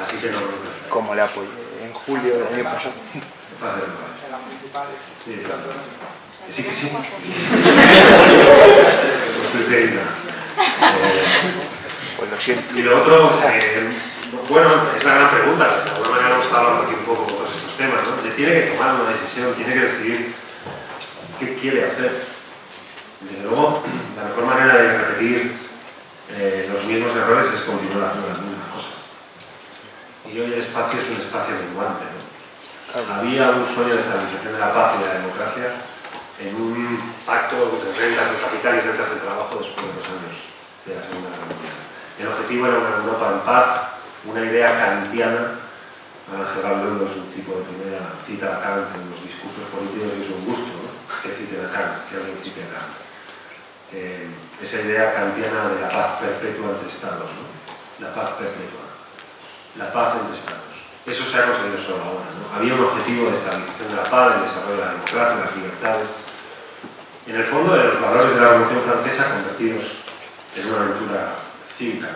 Así que no... Como le apoyé en julio del año pasado. Pasa de moda. En las principales. Sí, Claro. que sí, que sí. Pues lo siento. Y lo otro, bueno, es la gran pregunta, de alguna manera hemos estado hablando aquí un poco con todos estos temas, ¿no? Tiene que tomar una decisión, tiene que decidir qué quiere hacer. Desde luego, la mejor manera de repetir los mismos errores es continuar haciendo las mismas cosas. Y hoy el espacio es un espacio menguante, ¿no? Había un sueño de estabilización de la paz y de la democracia en un pacto entre rentas del capital y rentas del trabajo después de los años de la Segunda Guerra Mundial. El objetivo era una Europa en paz, una idea kantiana. Gerald Lund es un tipo de primera cita a Kant en los discursos políticos y es un gusto, ¿no? Que cite a Kant, que alguien cite a Kant. Esa idea kantiana de la paz perpetua entre estados, ¿no? La paz perpetua, la paz entre estados. Eso se ha conseguido solo ahora, ¿no? Había un objetivo de estabilización de la paz, del desarrollo de la democracia, de las libertades. En el fondo, de los valores de la Revolución Francesa convertidos en una aventura cívica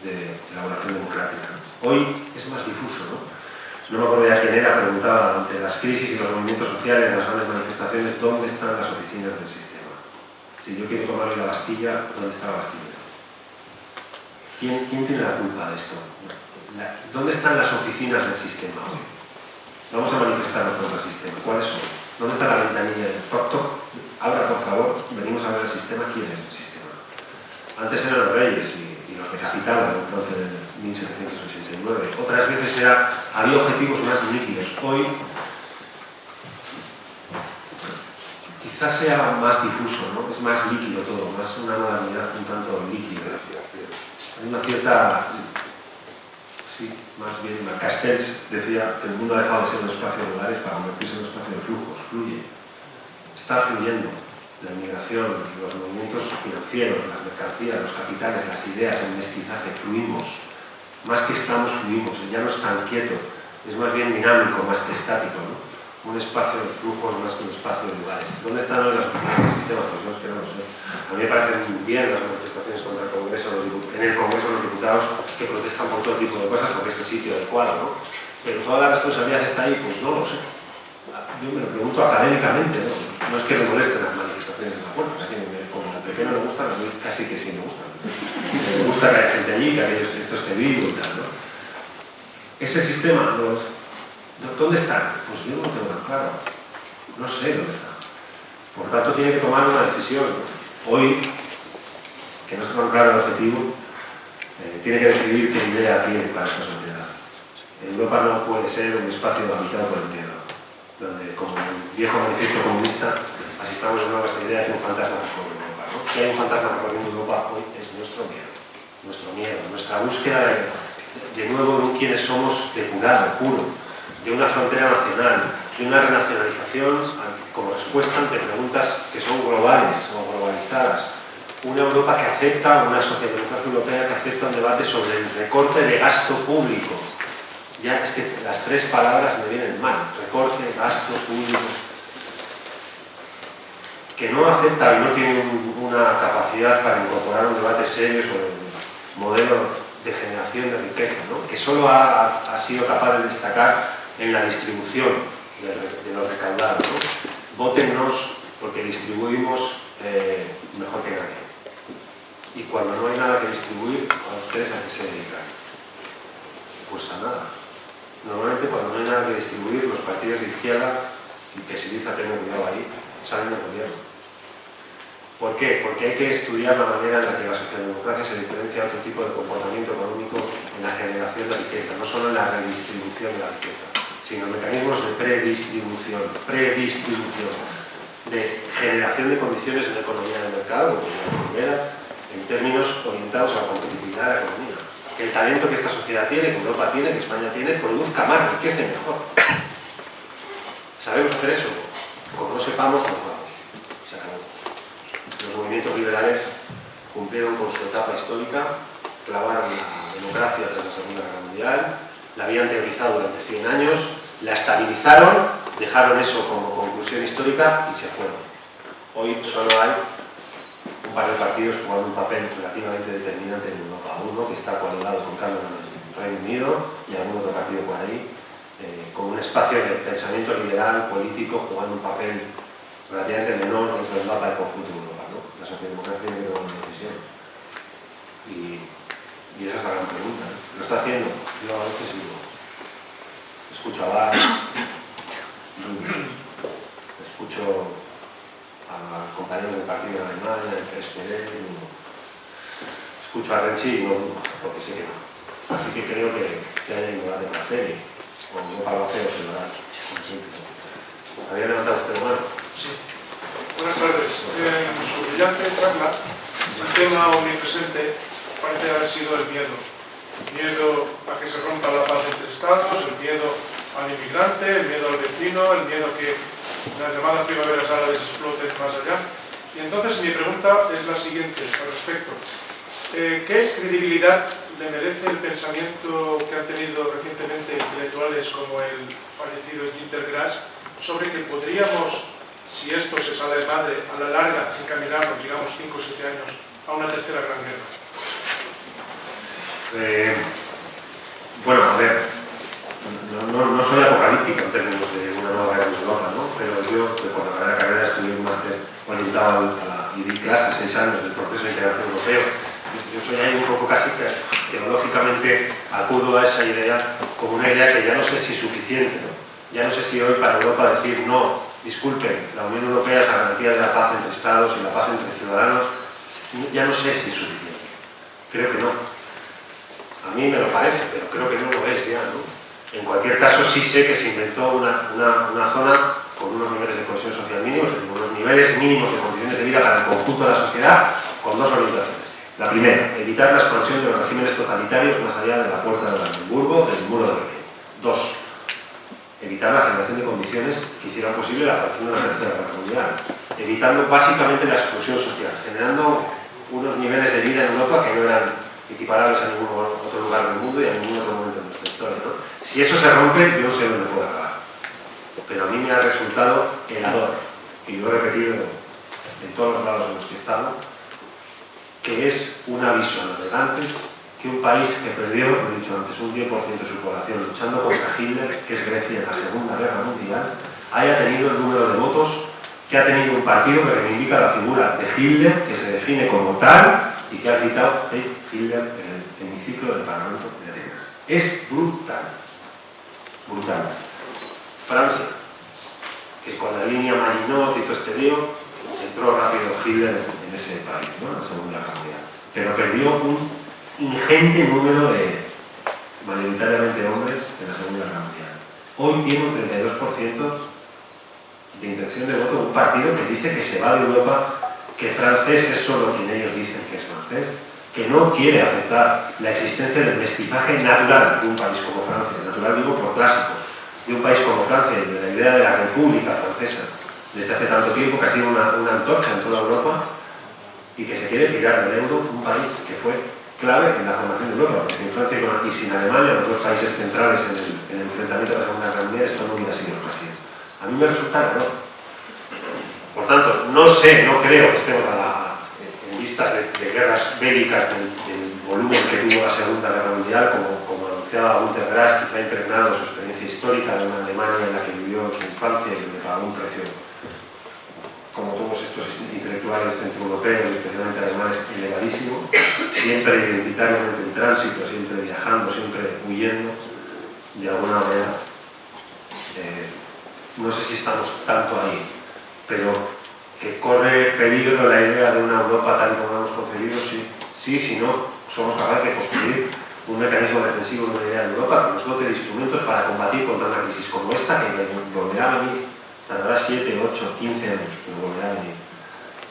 de elaboración democrática. Hoy es más difuso, ¿no? No me acuerdo ya quién era, preguntaba ante las crisis y los movimientos sociales, las grandes manifestaciones, ¿dónde están las oficinas del sistema? Si yo quiero tomar la Bastilla, ¿dónde está la Bastilla? ¿Quién tiene la culpa de esto? ¿Dónde están las oficinas del sistema hoy? Vamos a manifestarnos contra el sistema. ¿Cuáles son? ¿Dónde está la ventanilla? Toc, toc. Abra, por favor. Venimos a ver el sistema. ¿Quién es el sistema? Antes eran los reyes y los decapitados en Francia de 1789. Otras veces había objetivos más líquidos. Hoy quizás sea más difuso, ¿no? Es más líquido todo, más una modalidad un tanto líquida. Hay una cierta... Sí, más bien, Castells decía que el mundo ha dejado de ser un espacio de lugares para convertirse en un espacio de flujos, fluye. Está fluyendo la inmigración, los movimientos financieros, las mercancías, los capitales, las ideas, el mestizaje, fluimos. Más que estamos, fluimos, ya no es tan quieto, es más bien dinámico, más que estático, ¿no? Un espacio de flujos más que un espacio de lugares. ¿Dónde están hoy las oficinas del sistema? Pues no es que no lo sé. A mí me parecen bien las manifestaciones contra el Congreso, en el Congreso los diputados que protestan por todo tipo de cosas porque es el sitio adecuado, ¿no? Pero toda la responsabilidad está ahí, pues no lo sé. Yo me lo pregunto académicamente, ¿no? No es que me molesten las manifestaciones en la puerta, casi como al PP no le gustan, a mí casi que sí me gustan. Me gusta que haya gente allí, que esto esté vivo y tal, ¿no? Ese sistema, ¿dónde están? Pues yo no tengo tan claro. No sé dónde están. Por tanto, tiene que tomar una decisión. Hoy, que no está tan claro el objetivo, tiene que decidir qué idea tiene para esta sociedad. Europa no puede ser un espacio habitado por el miedo, donde, como en el viejo manifiesto comunista, asistamos de nuevo a esta idea de que un fantasma recorre Europa, ¿no? Si hay un fantasma recorriendo Europa hoy es nuestro miedo, nuestra búsqueda de nuevo de un quiénes somos depurado, puro, de una frontera nacional, de una renacionalización como respuesta ante preguntas que son globales o globalizadas, una Europa que acepta, una socialdemocracia europea que acepta un debate sobre el recorte de gasto público. Ya es que las tres palabras me vienen mal, recorte, gasto público, que no acepta y no tiene una capacidad para incorporar un debate serio sobre el modelo de generación de riqueza, ¿no? Que solo ha sido capaz de destacar en la distribución de los recaudados, ¿no? Vótennos porque distribuimos mejor que nadie. Y cuando no hay nada que distribuir, ¿a ustedes a qué se dedican? Pues a nada. Normalmente cuando no hay nada que distribuir, los partidos de izquierda, y que Syriza tenga cuidado ahí, salen del gobierno. ¿Por qué? Porque hay que estudiar la manera en la que la socialdemocracia se diferencia de otro tipo de comportamiento económico en la generación de riqueza, no solo en la redistribución de la riqueza, sino en mecanismos de predistribución, de generación de condiciones en la economía de mercado, como la primera, en términos orientados a la competitividad de la economía. Que el talento que esta sociedad tiene, que Europa tiene, que España tiene, produzca más riqueza y mejor. ¿Sabemos hacer eso? Como no sepamos, nos vamos. Se acabó. Los movimientos liberales cumplieron con su etapa histórica, clavaron la democracia tras la Segunda Guerra Mundial, la habían teorizado durante 100 años, la estabilizaron, dejaron eso como conclusión repercusión histórica y se fueron. Hoy solo hay un par de partidos jugando un papel relativamente determinante en Europa. Uno que está coalescado con Cameron en el Reino Unido y algún otro partido por ahí, con un espacio de pensamiento liberal, político, jugando un papel relativamente menor dentro del mapa del conjunto de Europa, ¿no? La socialdemocracia tiene que tomar una decisión. Y esa es la gran pregunta, ¿no? ¿Lo está haciendo? Yo a veces digo, escucho a Valls, escucho a compañeros del partido de Alemania, del SPD, escucho a Renzi y no dudo, porque sé que no. Así que creo que hay un debate para hacer y o no para lo hacer o se lo hará. ¿Había levantado usted la mano? Sí. Buenas tardes. En su brillante charla, el tema omnipresente parece haber sido el miedo. Miedo a que se rompa la paz entre Estados, el miedo al inmigrante, el miedo al vecino, el miedo a que las llamadas primaveras árabes exploten más allá. Y entonces mi pregunta es la siguiente al respecto. ¿Qué credibilidad le merece el pensamiento que han tenido recientemente intelectuales como el fallecido Günter Grass sobre que podríamos, si esto se sale de madre, a la larga encaminarnos, digamos, 5 o 7 años a una tercera gran guerra? Bueno, a ver, no soy apocalíptico en términos de una nueva guerra en Europa, ¿no? Pero yo, por la carrera, estudié un máster orientado y di clases 6 años del proceso de integración europeo. Yo soy ahí un poco casi que teológicamente acudo a esa idea como una idea que ya no sé si es suficiente, ¿no? Ya no sé si hoy para Europa decir no, disculpen, la Unión Europea es la garantía de la paz entre Estados y la paz entre ciudadanos, ya no sé si es suficiente. Creo que no. A mí me lo parece, pero creo que no lo es ya, ¿no? En cualquier caso, sí sé que se inventó una zona con unos niveles de cohesión social mínimos, es decir, unos niveles mínimos de condiciones de vida para el conjunto de la sociedad, con 2 orientaciones. La primera, evitar la expansión de los regímenes totalitarios más allá de la puerta de Brandenburgo, del muro de Berlín. 2, evitar la generación de condiciones que hicieran posible la aparición de una tercera guerra mundial, evitando básicamente la exclusión social, generando unos niveles de vida en Europa que no eran equiparables a ningún otro lugar del mundo y a ningún otro momento de nuestra historia, ¿no? Si eso se rompe, yo no sé dónde puede acabar. Pero a mí me ha resultado helador, y lo he repetido en todos los lados en los que he estado, que es un aviso a navegantes que un país que perdió, lo he dicho antes, un 10% de su población luchando contra Hitler, que es Grecia en la Segunda Guerra Mundial, haya tenido el número de votos que ha tenido un partido que reivindica la figura de Hitler, que se define como tal, y que ha gritado Hitler en el hemiciclo del Parlamento de Atenas. Es brutal. Brutal. Francia, que con la línea Maginot y todo este lío, entró rápido Hitler en ese país, ¿no? En la Segunda Guerra Mundial. Pero perdió un ingente número de, mayoritariamente hombres, en la Segunda Guerra Mundial. Hoy tiene un 32% de intención de voto, un partido que dice que se va de Europa, que francés es solo quien ellos dicen que es francés, que no quiere aceptar la existencia del mestizaje natural de un país como Francia, natural digo por clásico, de un país como Francia y de la idea de la República Francesa desde hace tanto tiempo, que ha sido una antorcha en toda Europa, y que se quiere tirar del euro, un país que fue clave en la formación de Europa, porque sin Francia y sin Alemania, los dos países centrales en el enfrentamiento de la Segunda Guerra Mundial, esto no hubiera sido así. A mí me resulta error. Por tanto, no sé, no creo que estemos en vistas de guerras bélicas del volumen que tuvo la Segunda Guerra Mundial, como anunciaba Günter Grass, quizá impregnado de su experiencia histórica de una Alemania en la que vivió su infancia y le pagó un precio, como todos estos intelectuales centroeuropeos, especialmente alemanes, elevadísimo, siempre identitariamente en tránsito, siempre viajando, siempre huyendo, de alguna manera. No sé si estamos tanto ahí, pero que corre peligro la idea de una Europa tal y como la hemos concebido, sí. Sí, si no, somos capaces de construir un mecanismo defensivo de una idea de Europa que nos dote de instrumentos para combatir contra una crisis como esta, que volverá a venir, tardará 7, 8, 15 años, pero volverá a venir,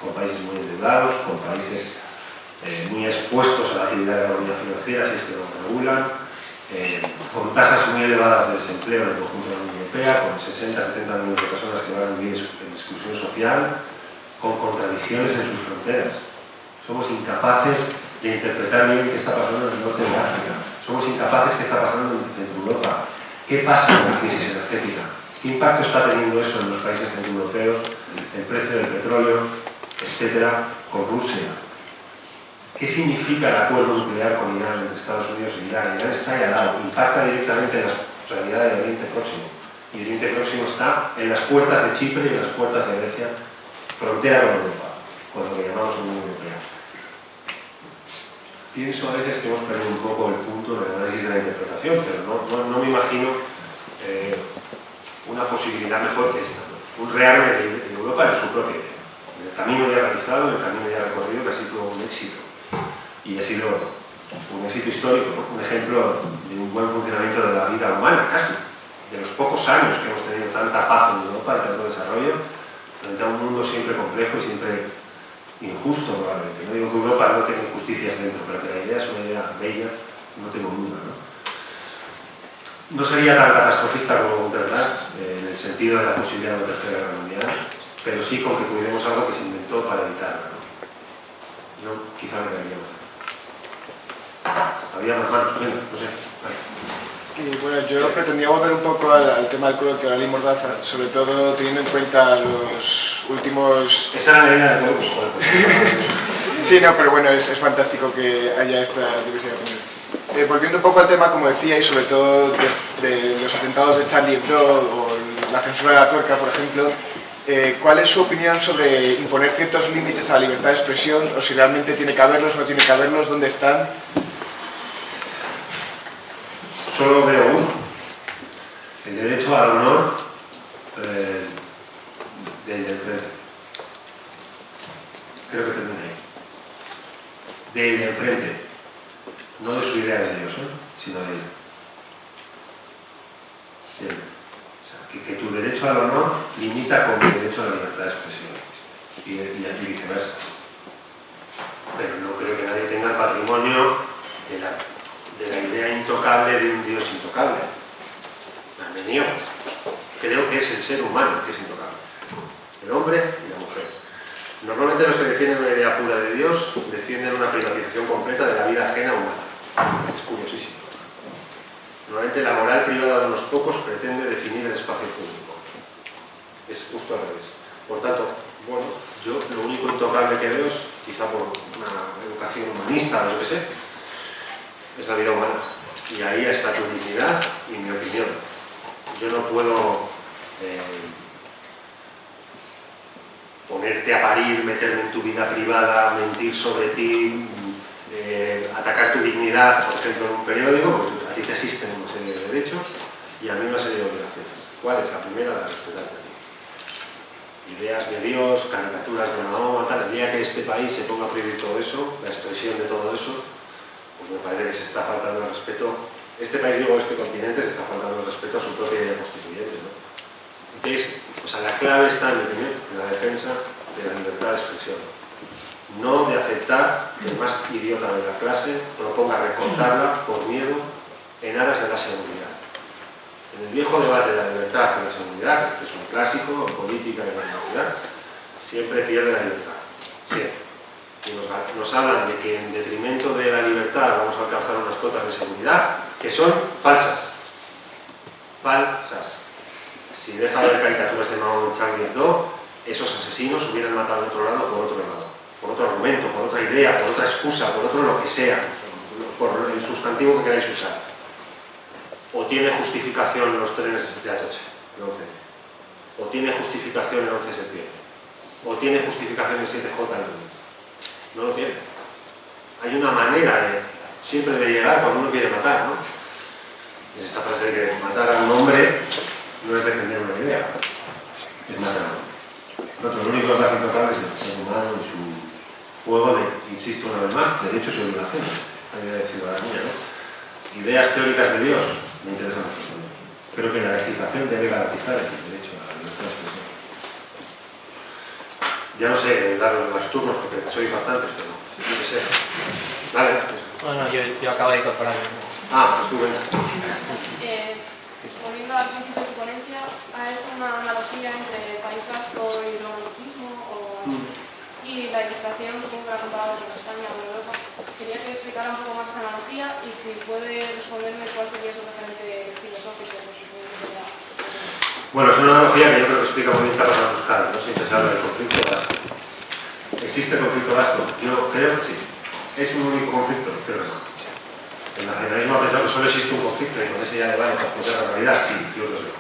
con países muy endeudados, con países muy expuestos a la actividad de la economía financiera, si es que lo regulan, con tasas muy elevadas de desempleo en el conjunto de la Unión Europea, con 60-70 millones de personas que van a vivir en exclusión social, con contradicciones en sus fronteras. Somos incapaces de interpretar bien qué está pasando en el norte de África. Somos incapaces de qué está pasando en Centro Europa. ¿Qué pasa con la crisis energética? ¿Qué impacto está teniendo eso en los países centroeuropeos, el precio del petróleo, etcétera, con Rusia? ¿Qué significa el acuerdo nuclear con Irán entre Estados Unidos y Irán? Irán está ahí al lado, impacta directamente en la realidad del Oriente Próximo. Y el Oriente Próximo está en las puertas de Chipre y en las puertas de Grecia, frontera con Europa, con lo que llamamos Unión Europea. Pienso a veces que hemos perdido un poco el punto del análisis de la interpretación, pero no me imagino una posibilidad mejor que esta, ¿no? Un rearme de Europa en su propia idea. El camino ya realizado, el camino ya recorrido, que ha sido un éxito. Y ha sido un éxito histórico, ¿no? Un ejemplo de un buen funcionamiento de la vida humana, casi. De los pocos años que hemos tenido tanta paz en Europa y tanto desarrollo, frente a un mundo siempre complejo y siempre injusto, probablemente. No digo que Europa no tenga injusticias dentro, pero que la idea es una idea bella, no tengo duda, ¿no? No sería tan catastrofista como Unterlands, en el sentido de la posibilidad de una tercera guerra mundial, pero sí con que cuidemos algo que se inventó para evitarla, ¿no? Yo quizá me quedaría más. Había más manos, no sé. Y bueno, yo pretendía volver un poco al tema del coloquio de la ley Mordaza, sobre todo teniendo en cuenta los últimos... Esa era la idea del grupo. Sí, no, pero bueno, es fantástico que haya esta diversidad de opiniones. Volviendo un poco al tema, como decía, y sobre todo de los atentados de Charlie Hebdo o la censura de la tuerca, por ejemplo, ¿cuál es su opinión sobre imponer ciertos límites a la libertad de expresión, o si realmente tiene que haberlos, no tiene que haberlos, dónde están? Solo veo uno. El derecho al honor del de enfrente. Creo que termina ahí. Del de enfrente. No de su idea de Dios, sino de él. O sea, que tu derecho al honor limita con el derecho a la libertad de expresión. Y viceversa. Pero no creo que nadie tenga el patrimonio de la idea intocable de un Dios intocable. Armenio. Creo que es el ser humano que es intocable. El hombre y la mujer. Normalmente los que defienden una idea pura de Dios defienden una privatización completa de la vida ajena humana. Es curiosísimo. Normalmente la moral privada de unos pocos pretende definir el espacio público. Es justo al revés. Por tanto, bueno, yo lo único intocable que veo es, quizá por una educación humanista o lo que sé, es la vida humana. Y ahí está tu dignidad y mi opinión. Yo no puedo ponerte a parir, meterme en tu vida privada, mentir sobre ti, atacar tu dignidad, por ejemplo, en un periódico, porque a ti te existen una serie de derechos y a mí una serie de obligaciones. ¿Cuál es? La primera, la de respetarte a ti. Ideas de Dios, caricaturas de Mahoma, tal. El día que este país se ponga a prohibir todo eso, la expresión de todo eso, pues me parece que se está faltando el respeto. Este país, digo, este continente, se está faltando el respeto a su propia idea constituyente, ¿no? O sea, la clave está, en mi opinión, en la defensa de la libertad de expresión. No de aceptar que el más idiota de la clase proponga recortarla por miedo en aras de la seguridad. En el viejo debate de la libertad y la seguridad, que es un clásico en política y en la universidad, siempre pierde la libertad. Siempre. Y nos hablan de que en detrimento de la libertad vamos a alcanzar unas cotas de seguridad que son falsas. Falsas. Si deja de ver caricaturas de Mao en Charlie Hebdo, esos asesinos hubieran matado al otro lado por otro lado. Por otro argumento, por otra idea, por otra excusa, por otro lo que sea, por el sustantivo que queráis usar. O tiene justificación los trenes de Atocha, el 11. O tiene justificación el 11 de septiembre. O tiene justificación el 7J el lunes. No lo tiene. Hay una manera siempre de llegar cuando uno quiere matar, ¿no? Es esta frase de que matar a un hombre no es defender una idea, es matar a un hombre. Lo único que hace intocable es el ser humano y su juego de, insisto una vez más, derechos y obligaciones. Esta idea de ciudadanía, ¿no? Ideas teóricas de Dios me interesan bastante. Creo que la legislación debe garantizar el derecho a la libertad de expresión. Ya no sé dar los turnos porque sois bastantes, pero no sé. Vale. Bueno, yo acabo de incorporar. Ah, pues tú ven. Volviendo al principio de tu ponencia, ha hecho una analogía entre País Vasco y el monarquismo y la ilustración, supongo que la comparado con España o Europa. Quería que explicara un poco más esa analogía y si puede responderme cuál sería su referente filosófico. Bueno, es una analogía que yo creo que explica muy bien Carlos Abascal, ¿no? Siempre se habla del conflicto vasco. ¿Existe conflicto vasco? Yo creo que sí. ¿Es un único conflicto? Creo que no. El nacionalismo ha pensado que solo existe un conflicto y con ese ya le vale para explicar la realidad. Sí, yo creo que sí.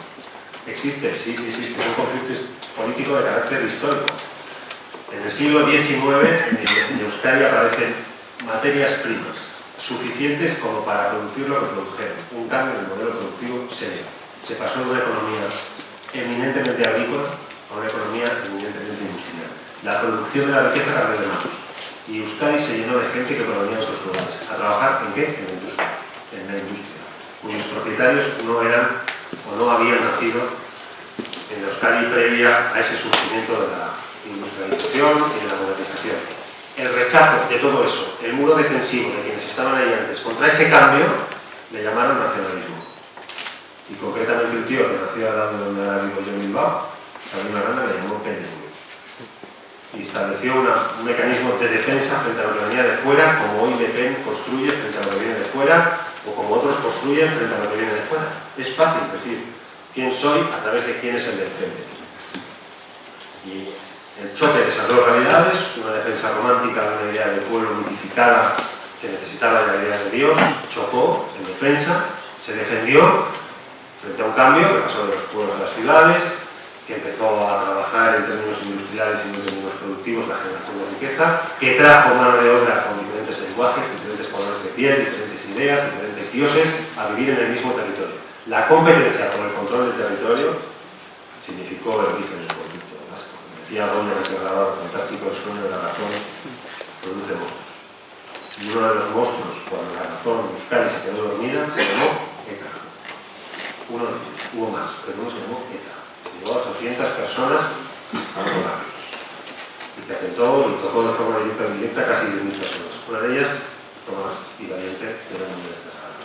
¿Existe? Sí, sí existe. Es un conflicto político de carácter histórico. En el siglo XIX en Euskadi aparecen materias primas suficientes como para producir lo que produjeron. Un cambio en el modelo productivo serio. Se pasó de una economía eminentemente agrícola a una economía eminentemente industrial. La producción de la riqueza cambió de manos. Y Euskadi se llenó de gente que provenía de otros lugares. ¿A trabajar en qué? En la industria. En la industria. Cuyos propietarios no eran o no habían nacido en la Euskadi previa a ese surgimiento de la industrialización y de la modernización. El rechazo de todo eso, el muro defensivo de quienes estaban ahí antes contra ese cambio, le llamaron nacionalismo. Y concretamente el tío que nació al lado de donde ahora vivo yo en Bilbao, Sabino Arana, le llamó PNV. Y estableció un mecanismo de defensa frente a lo que venía de fuera, como hoy Le Pen construye frente a lo que viene de fuera, o como otros construyen frente a lo que viene de fuera. Es fácil decir quién soy a través de quién es el de frente. Y el choque de esas dos realidades, una defensa romántica de una idea de pueblo mitificada que necesitaba de la idea de Dios, chocó en defensa, se defendió frente a un cambio que pasó de los pueblos a las ciudades, que empezó a trabajar en términos industriales y en términos productivos la generación de riqueza, que trajo mano de obra con diferentes lenguajes, diferentes colores de piel, diferentes ideas, diferentes dioses, a vivir en el mismo territorio. La competencia por el control del territorio significó el origen del conflicto vasco. Decía Goya en ese grabado fantástico, el sueño de la razón produce monstruos. Y uno de los monstruos, cuando la razón Euskadi se quedó dormida, se llamó ETA. Uno de ellos, hubo más, pero uno se llamó ETA. Se llevó a 800 personas a los barrios y que atentó y tocó de forma directa o indirecta casi 10.000 personas. Una de ellas, Tomás y Valiente, eran una de estas armas.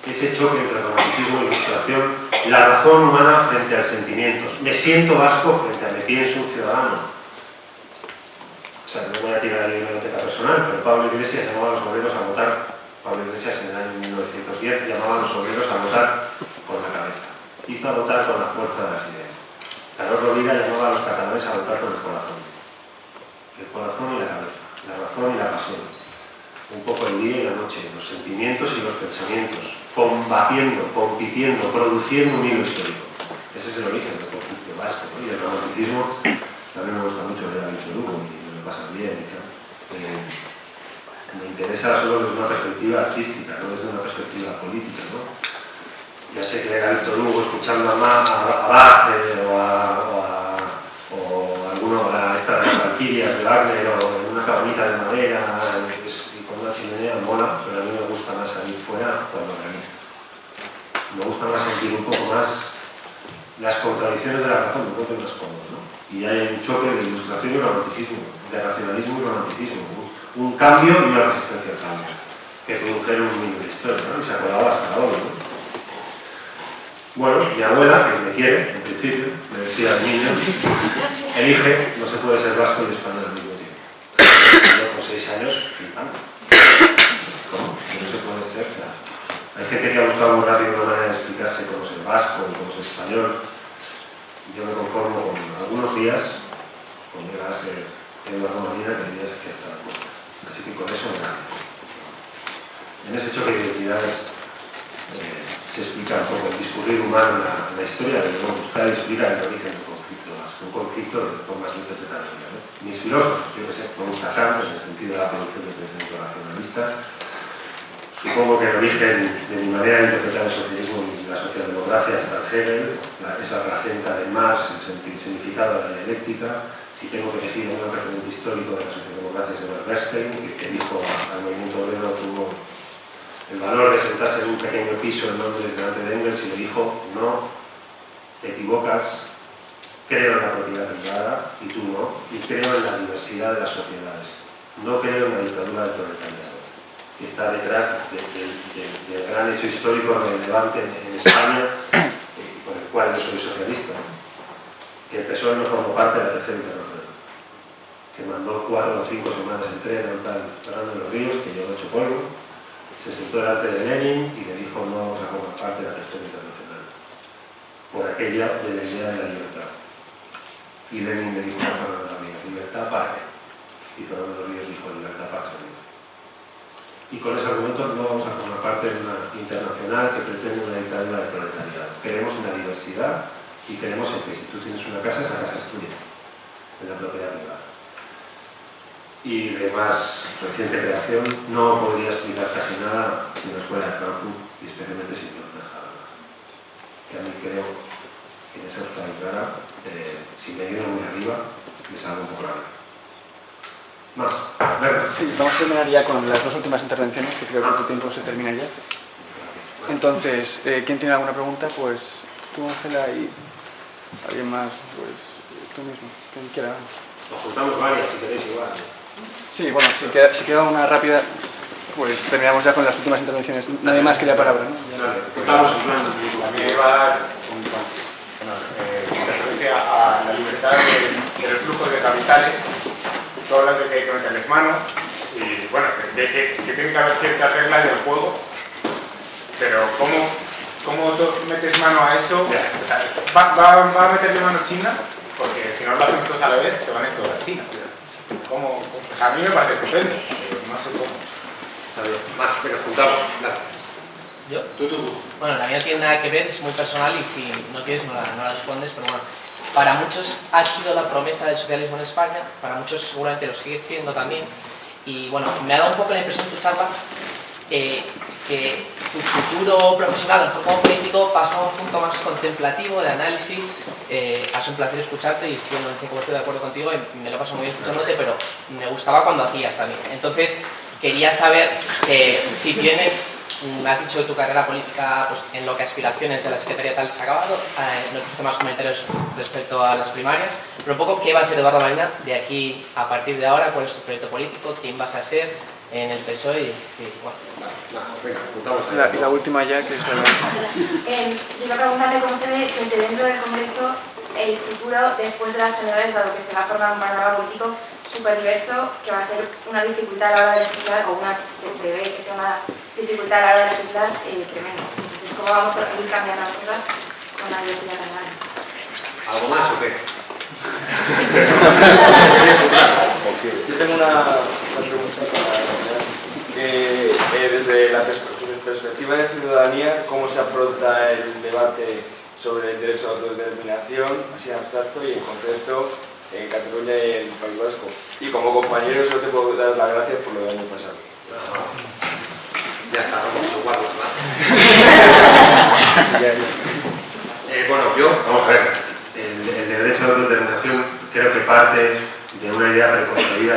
Ese choque entre romanticismo e ilustración, la razón humana frente al sentimiento. Me siento vasco frente a me pienso un ciudadano. O sea, no voy a tirar ahí una biblioteca personal, pero Pablo Iglesias llamaba a los obreros a votar. Pablo Iglesias en el año 1910 llamaba a los obreros a votar con la cabeza. Hizo a votar con la fuerza de las ideas. Carlos Rovira llamaba a los catalanes a votar con el corazón. El corazón y la cabeza, la razón y la pasión. Un poco el día y la noche, los sentimientos y los pensamientos, combatiendo, compitiendo, produciendo un hilo histórico. Ese es el origen del conflicto vasco, ¿no? Y el romanticismo también me gusta mucho leer a Víctor Hugo y me pasa bien. Me interesa solo desde una perspectiva artística, no desde una perspectiva política, ¿no? Ya sé que leer a Víctor Hugo escuchando a Bach o alguno a esta de la Valquiria de Wagner o en una cabanita de madera y con una chimenea mola, pero a mí me gusta más salir fuera cuando organizo. Me gusta más sentir un poco más las contradicciones de la razón, me encuentro más cómodo, ¿no? Y hay un choque de ilustración y romanticismo, de racionalismo y romanticismo, ¿no? Un cambio y una resistencia al cambio, que produjeron un hilo de historia, ¿no? Y se acordaba hasta hoy, ¿no? Bueno, mi abuela, que me quiere, en principio, me decía al niño, elige, no se puede ser vasco y español al mismo tiempo. Yo con 6 años, flipando. ¿Cómo? Que no se puede ser, claro. Hay gente que ha buscado muy rápido una manera de explicarse cómo ser vasco y cómo ser español. Yo me conformo con algunos días, con llegar a ser Eduardo Molina, que hay días que hasta la costa. Así que con eso me cambio. En ese choque de identidades se explica un poco el discurrir humano en la historia, que luego buscar y explicar el origen del conflicto, un conflicto de formas de interpretación, ¿no? Mis filósofos, yo que sé, me gusta Kant en el sentido de la producción del pensamiento racionalista. Supongo que el origen de mi manera de interpretar el socialismo y la socialdemocracia está en Hegel, esa placenta de Marx, el significado de la dialéctica. Si tengo que elegir un referente histórico de la socialdemocracia es Herbert Bernstein, que dijo al movimiento obrero, tuvo el valor de sentarse en un pequeño piso en Londres delante de Engels y le dijo: no, te equivocas, creo en la propiedad privada y tú no, y creo en la diversidad de las sociedades, no creo en la dictadura del proletariado, que está detrás del gran hecho histórico relevante en España, por el cual yo soy socialista, que el PSOE no formó parte de la Tercera Internacional, que mandó 4 o 5 semanas en tren a un tal Fernando de los Ríos, que llevó 8 polvo, se sentó delante de Lenin y le dijo: no vamos a formar parte de la Tercera Internacional. por aquella de la idea de la libertad. Y Lenin me dijo a Fernando Ríos, ¿libertad para qué? Y Fernando Ríos dijo, libertad para servir. Y con ese argumento no vamos a formar parte de una internacional que pretende una dictadura del proletariado. Creemos en la diversidad y creemos en que si tú tienes una casa, esa casa es tuya, en la propiedad privada. Y de más reciente creación no podría explicar casi nada si no fuera de Frankfurt y especialmente si no dejara más. Que a mí creo que en esa Euskadi clara, si me viene muy arriba, me salgo un poco la vida. Más. Sí, vamos a terminar ya con las dos últimas intervenciones, que creo que tu tiempo se termina ya. Entonces, ¿quién tiene alguna pregunta? Pues tú, Ángela, y alguien más, pues tú mismo, quien quiera. Nos juntamos varias, si queréis igual. Sí, bueno, si queda una rápida, pues terminamos ya con las últimas intervenciones. Nadie más quería palabra, ¿no? Vale, juntamos en plan. También iba a dar referencia a la libertad del flujo de capitales. Tú hablas de que hay que meterles mano y bueno, que tiene que haber ciertas reglas del juego, pero ¿cómo metes mano a eso? O sea, ¿va a meterle mano China? Porque si no lo hacemos todos a la vez, se van a ir todos a China. ¿Cómo? Pues a mí me parece estupendo, no sé cómo. Está bien. Más, pero juntamos. Dale. ¿Yo? Tú. Bueno, la mía no tiene nada que ver, es muy personal y si no quieres no la respondes, pero bueno. Para muchos ha sido la promesa del socialismo en España, para muchos seguramente lo sigue siendo también. Y bueno, me ha dado un poco la impresión tu charla que tu futuro profesional, a lo mejor como político, pasa a un punto más contemplativo, de análisis. Ha sido un placer escucharte y estoy 95% de acuerdo contigo y me lo paso muy bien escuchándote, pero me gustaba cuando hacías también. Entonces, quería saber si tienes... has dicho de tu carrera política, pues, en lo que aspiraciones de la Secretaría tal se ha acabado, no existen más comentarios respecto a las primarias, pero un poco qué va a ser Eduardo Marina de aquí a partir de ahora, cuál es tu proyecto político, quién vas a ser en el PSOE y bueno. Venga, juntamos. Y la última ya, que es la... Yo iba a preguntarle cómo se ve desde dentro del Congreso el futuro después de las generales, dado que se va a formar un panorama político súper diverso, que va a ser una dificultad a la hora de legislar, o se prevé que sea una dificultad a la hora de legislar tremenda. Entonces, ¿cómo vamos a seguir cambiando las cosas con la diversidad tan grande? ¿Algo más o qué? Yo tengo una pregunta para desde la perspectiva de ciudadanía, ¿cómo se afronta el debate sobre el derecho a la autodeterminación, así en abstracto y en concreto en Cataluña y en el País Vasco? Y como compañero solo te puedo dar las gracias por lo del año pasado. Ya está, vamos a guardar más. Bueno, vamos a ver, el derecho a la autodeterminación creo que parte de una idea preconcebida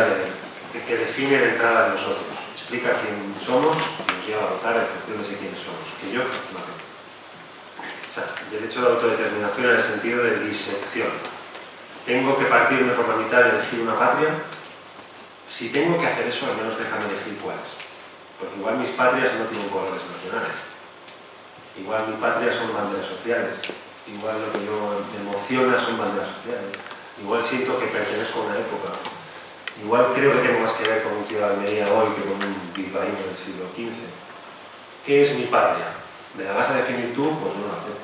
que define de entrada a nosotros. Explica quién somos y nos lleva a votar en función de quiénes somos, que yo no acepto. O sea, derecho de autodeterminación en el sentido de disección. ¿Tengo que partirme por la mitad y elegir una patria? Si tengo que hacer eso, al menos déjame elegir cuáles. Porque igual mis patrias no tienen colores nacionales. Igual mi patria son banderas sociales. Igual lo que yo me emociona son banderas sociales. Igual siento que pertenezco a una época. Igual creo que tengo más que ver con un tío de Almería hoy que con un bilbaíno del siglo XV. ¿Qué es mi patria? ¿Me la vas a definir tú? Pues no la acepto.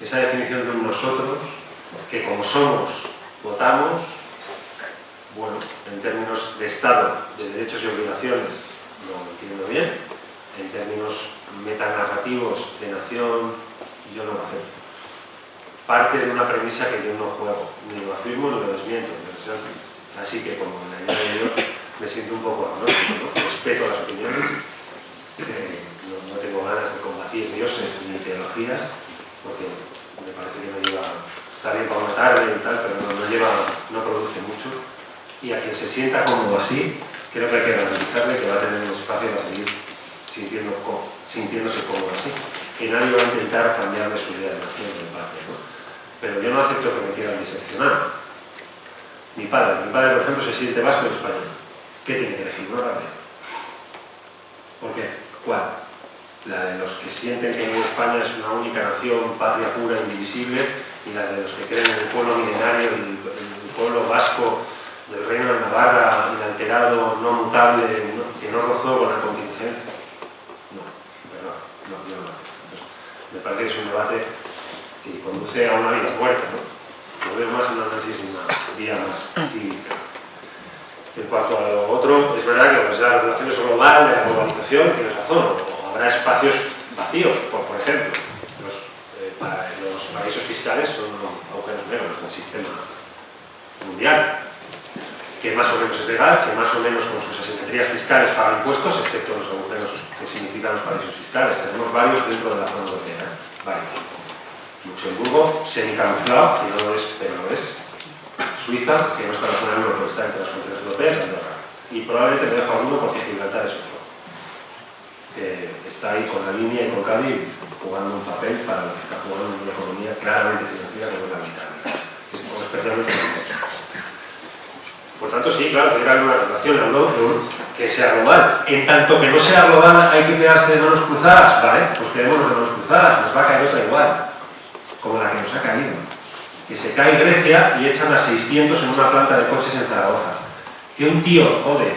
Esa definición de un nosotros, que como somos, votamos, bueno, en términos de Estado, de derechos y obligaciones, lo entiendo bien. En términos metanarrativos de nación, yo no lo acepto. Parte de una premisa que yo no juego, ni lo afirmo ni lo desmiento. Así que como en la idea de Dios me siento un poco agnóstico, ¿no? Respeto las opiniones, no tengo ganas de combatir dioses ni teologías, porque me parece que no lleva, está bien para una tarde y tal, pero no produce mucho. Y a quien se sienta cómodo así, creo que hay que garantizarle que va a tener un espacio para seguir sintiéndose cómodo así. Que nadie va a intentar cambiarle su idea de nación de parte, ¿no? Pero yo no acepto que me quieran diseccionar. Mi padre, por ejemplo, se siente vasco y español. ¿Qué tiene que elegir? Una patria. ¿Por qué? ¿Cuál? La de los que sienten que España es una única nación, patria pura, indivisible, y la de los que creen en el pueblo milenario, el pueblo vasco del Reino de Navarra, inalterado, no mutable, que no rozó con la contingencia. No, yo no lo acepto. Entonces, me parece que es un debate que con conduce a una vida muerta, ¿no? Lo veo más en un análisis de una vía más cívica. En cuanto a lo otro, es verdad que la regulación es global de la globalización, tienes razón, o habrá espacios vacíos, por ejemplo, los paraísos fiscales son agujeros negros del sistema mundial, que más o menos es legal, que más o menos con sus asimetrías fiscales paga impuestos, excepto los agujeros que significan los paraísos fiscales. Tenemos varios dentro de la zona europea, varios. Luxemburgo, semicamuflado, que no lo es, pero lo es. Suiza, que no está en la zona euro, pero está entre las fronteras europeas, y probablemente me dejo alguno porque Gibraltar es otro, que está ahí con la línea y con Cádiz jugando un papel para lo que está jugando en una economía claramente financiera como es la británica, especialmente en Grecia. Por tanto, sí, claro, tiene que haber una relación que sea global. En tanto que no sea global, hay que quedarse de manos cruzadas, ¿vale? Pues quedémonos de manos cruzadas, nos va a caer otra igual, como la que nos ha caído. Que se cae Grecia y echan a 600 en una planta de coches en Zaragoza. Que un tío jode,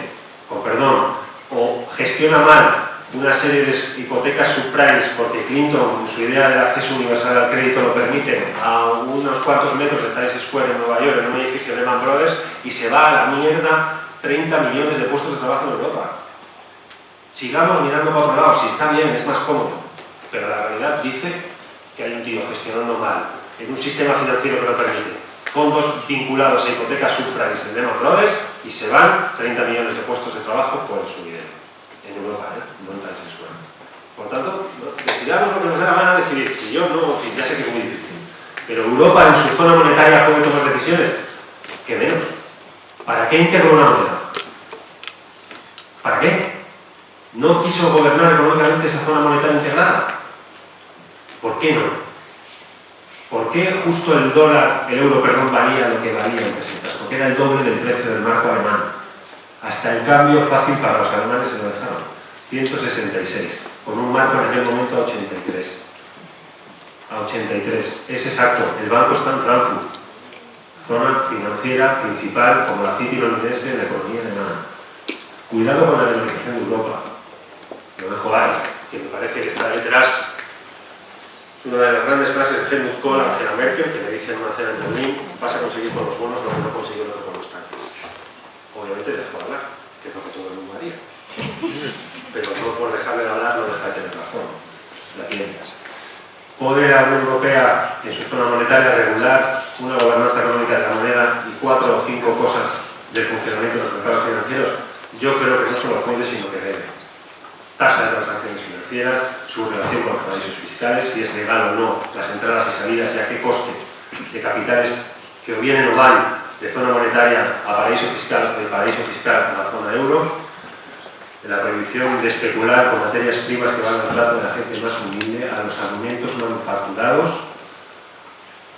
con perdón, o gestiona mal una serie de hipotecas subprimes porque Clinton, en su idea del acceso universal al crédito, lo permite a unos cuantos metros de Times Square en Nueva York, en un edificio de Lehman Brothers, y se va a la mierda 30 millones de puestos de trabajo en Europa. Sigamos mirando para otro lado, si está bien, es más cómodo, pero la realidad dice que hay un tío gestionando mal en un sistema financiero que lo permite, fondos vinculados a hipotecas subprimes en Lehman Brothers, y se van 30 millones de puestos de trabajo por su idea. En Europa, no en Times Square. Por tanto, decidamos lo que nos dé la gana decidir. Y yo no, en fin, ya sé que es muy difícil. Pero Europa en su zona monetaria puede tomar decisiones. ¿Qué menos? ¿Para qué integró una moneda? ¿Para qué? ¿No quiso gobernar económicamente esa zona monetaria integrada? ¿Por qué no? ¿Por qué justo el euro, valía lo que valía en pesetas? Porque era el doble del precio del marco alemán. Hasta el cambio fácil para los alemanes se lo dejaron. 166, con un marco en aquel momento a 83. A 83, es exacto, el banco está en Frankfurt, zona financiera principal como la City londinense en la economía alemana. Cuidado con la alemanización de Europa. Lo dejo ahí, que me parece que está detrás de una de las grandes frases de Helmut Kohl a Angela Merkel, que le dice en una cena en Berlín: vas a conseguir con los bonos lo que no consiguió con los tanques. Obviamente le dejo de hablar, que es lo que todo el mundo haría. Pero no por dejarle de hablar no deja de tener razón. La tiene. ¿Puede la Unión Europea en su zona monetaria regular una gobernanza económica de la moneda y 4 o 5 cosas del funcionamiento de los mercados financieros? Yo creo que no solo puede, sino que debe. Tasa de transacciones financieras, su relación con los paraísos fiscales, si es legal o no las entradas y salidas y a qué coste de capitales que o vienen o van de zona monetaria a paraíso fiscal o de paraíso fiscal a la zona euro, de la prohibición de especular con materias primas que van al plato de la gente más humilde, a los alimentos manufacturados,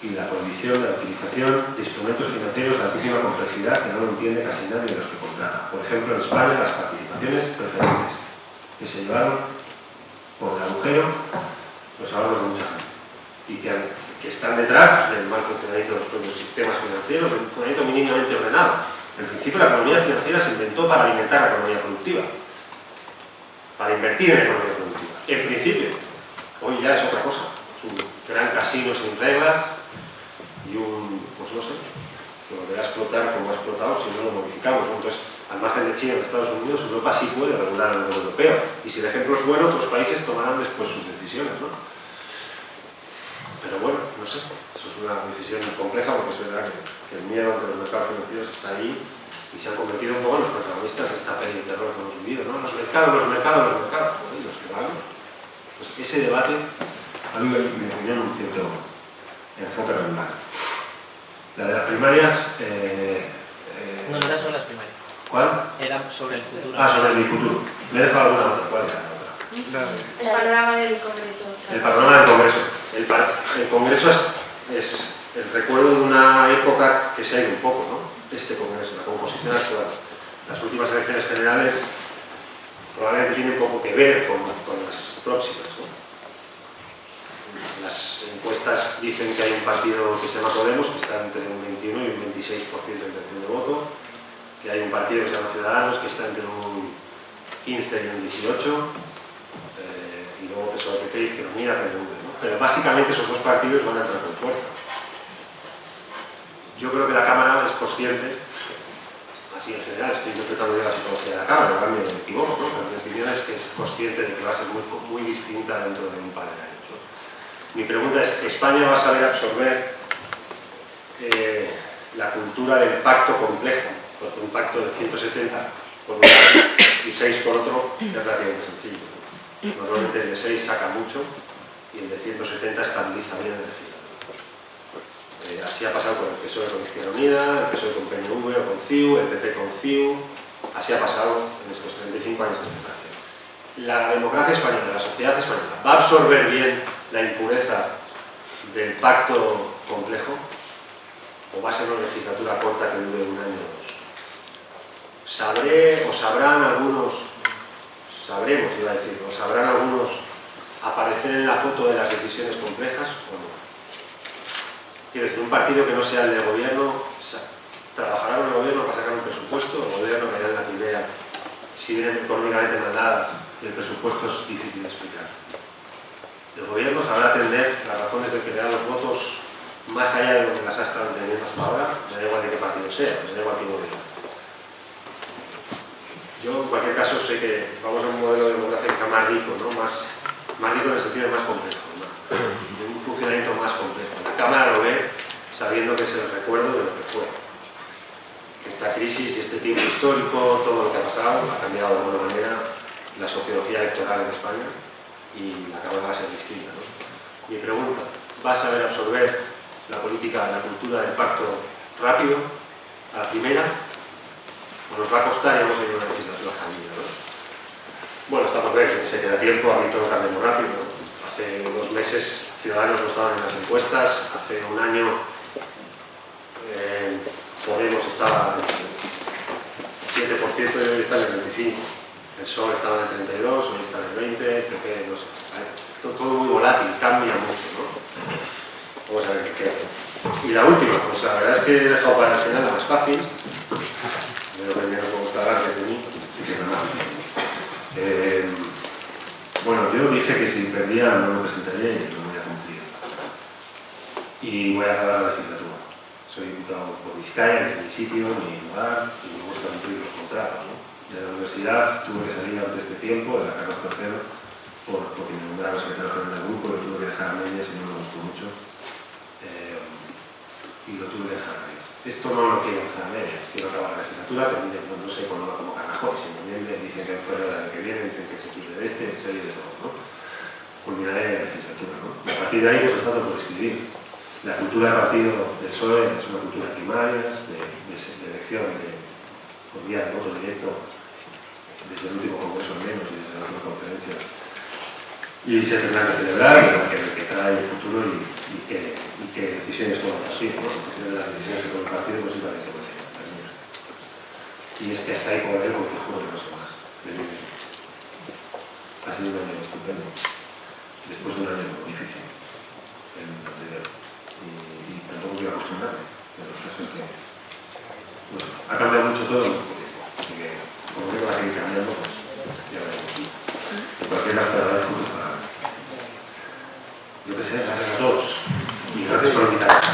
y la prohibición de la utilización de instrumentos financieros de altísima complejidad que no lo entiende casi nadie de los que contrata. Por ejemplo, en España las participaciones preferentes que se llevaron por el agujero los ahorros de mucha gente y que están detrás del mal funcionamiento de los propios sistemas financieros, de un funcionamiento mínimamente ordenado. En principio, la economía financiera se inventó para alimentar la economía productiva, para invertir en la economía productiva. En principio, hoy ya es otra cosa. Es un gran casino sin reglas y pues no sé, que volverá a explotar como ha explotado si no lo modificamos, ¿no? Entonces, al margen de China y de Estados Unidos, Europa sí puede regular a nivel europeo. Y si el ejemplo es bueno, otros países tomarán después sus decisiones, ¿no? Pero bueno, no sé, eso es una decisión compleja porque es verdad que el miedo ante los mercados financieros está ahí y se han convertido un poco en los protagonistas de esta peli de terror que hemos vivido, ¿no? Los mercados, bueno, y los que van. Pues ese debate ha habido, en mi opinión, un cierto enfoque regular. La de las primarias... no era sobre las primarias. ¿Cuál? Era sobre el futuro. Ah, sobre mi futuro. Me he dejado alguna otra. ¿Cuál era la otra? El panorama del Congreso. El panorama del Congreso. El Congreso es el recuerdo de una época que se ha ido un poco, ¿no? Este Congreso, la composición actual. Las últimas elecciones generales probablemente tienen poco que ver con las próximas, ¿no? Las encuestas dicen que hay un partido que se llama Podemos, que está entre un 21 y un 26% de intención de voto, que hay un partido que se llama Ciudadanos, que está entre un 15 y un 18%, y luego PSOE, PP, Izquierda Unida, PNV, ¿no? pero básicamente esos dos partidos van a entrar con fuerza. Yo creo que la Cámara es consciente, así en general, estoy interpretando yo la psicología de la Cámara, igual me equivoco, ¿no? Pero mi opinión es que es consciente de que va a ser muy distinta dentro de un par de años, ¿no? Mi pregunta es, ¿España va a saber absorber la cultura del pacto complejo? Porque un pacto de 170 por un lado y 6 por otro es relativamente sencillo, ¿no? Normalmente el de 6 saca mucho y el de 170 estabiliza bien el legislativo. Así ha pasado con el PSOE con Izquierda Unida, el PSOE con PNV o con CiU, el PP con CiU, así ha pasado en estos 35 años de democracia. La democracia española, la sociedad española, ¿va a absorber bien la impureza del pacto complejo? ¿O va a ser una legislatura corta que dure un año o dos? Sabrán algunos aparecer en la foto de las decisiones complejas o no? Quiero decir, un partido que no sea el del gobierno trabajará con el gobierno para sacar un presupuesto, el gobierno caerá en la primera, si vienen económicamente mandadas y el presupuesto es difícil de explicar. El gobierno sabrá atender las razones de que le dan los votos más allá de lo que las ha estado teniendo hasta ahora, me da igual de qué partido sea, me da igual qué gobierno. Yo, en cualquier caso, sé que vamos a un modelo de democracia más rico, ¿no? Más rico en el sentido más complejo, ¿no? De un funcionamiento más complejo. La Cámara lo ve sabiendo que es el recuerdo de lo que fue. Esta crisis y este tiempo histórico, todo lo que ha pasado, ha cambiado de alguna manera la sociología electoral en España y la Cámara va a ser distinta, ¿no? Mi pregunta, ¿va a saber absorber la política, la cultura del pacto rápido, a la primera? ¿O nos va a costar y vamos a ir a una legislatura fallida, ¿no? Bueno, está por ver, se queda tiempo, a mí todo cambia muy rápido, ¿no? Hace 2 meses Ciudadanos no estaban en las encuestas, hace un año Podemos estaba en el 7% y hoy está en el 25%. El PSOE estaba en el 32%, hoy está en el 20%, el PP, no sé. Todo muy volátil, cambia mucho, ¿no? Vamos a ver qué queda. Y la última, pues la verdad es que he dejado para el final la más fácil. Pero primero me gusta hablar desde mí, así que nada. Bueno, yo dije que si perdía no me presentaría y lo voy a cumplir. Y voy a acabar la legislatura. Soy diputado por Vizcaya, que es mi sitio, mi lugar, y me gusta cumplir los contratos, ¿no? De la universidad tuve que salir antes de tiempo, de la Carlos III, porque me nombraron secretario general del grupo, lo tuve que dejar a medias y no me gustó mucho. Y lo tuve que dejar a medias. Esto no lo quiero dejar a medias, quiero acabar la legislatura, termine, no sé cuándo va a convocar Rajoy, si en noviembre dicen que fuera el año que viene, dicen que se quiere de este, en serio, de todo, ¿no? Culminaré la legislatura, ¿no? A partir de ahí, pues he estado por escribir. La cultura del partido del PSOE es una cultura primaria, de elección por vía de voto directo, desde el último congreso al menos y desde la última conferencia. Y se tendrá que celebrar, que trae el futuro y qué decisiones toma el partido, ¿no? En función de las decisiones que toma el partido, posiblemente puede ser las mías. Y es que hasta ahí puedo ver porque juro que no sé más. Ha sido un año estupendo, después de un año difícil, el anterior. Y tampoco quiero acostumbrarme, pero el caso es que bueno, ha cambiado mucho todo, así que como que va a seguir cambiando, pues ya veremos. En cualquier caso, te agradezco para, yo que sé, gracias a todos y gracias por invitarme.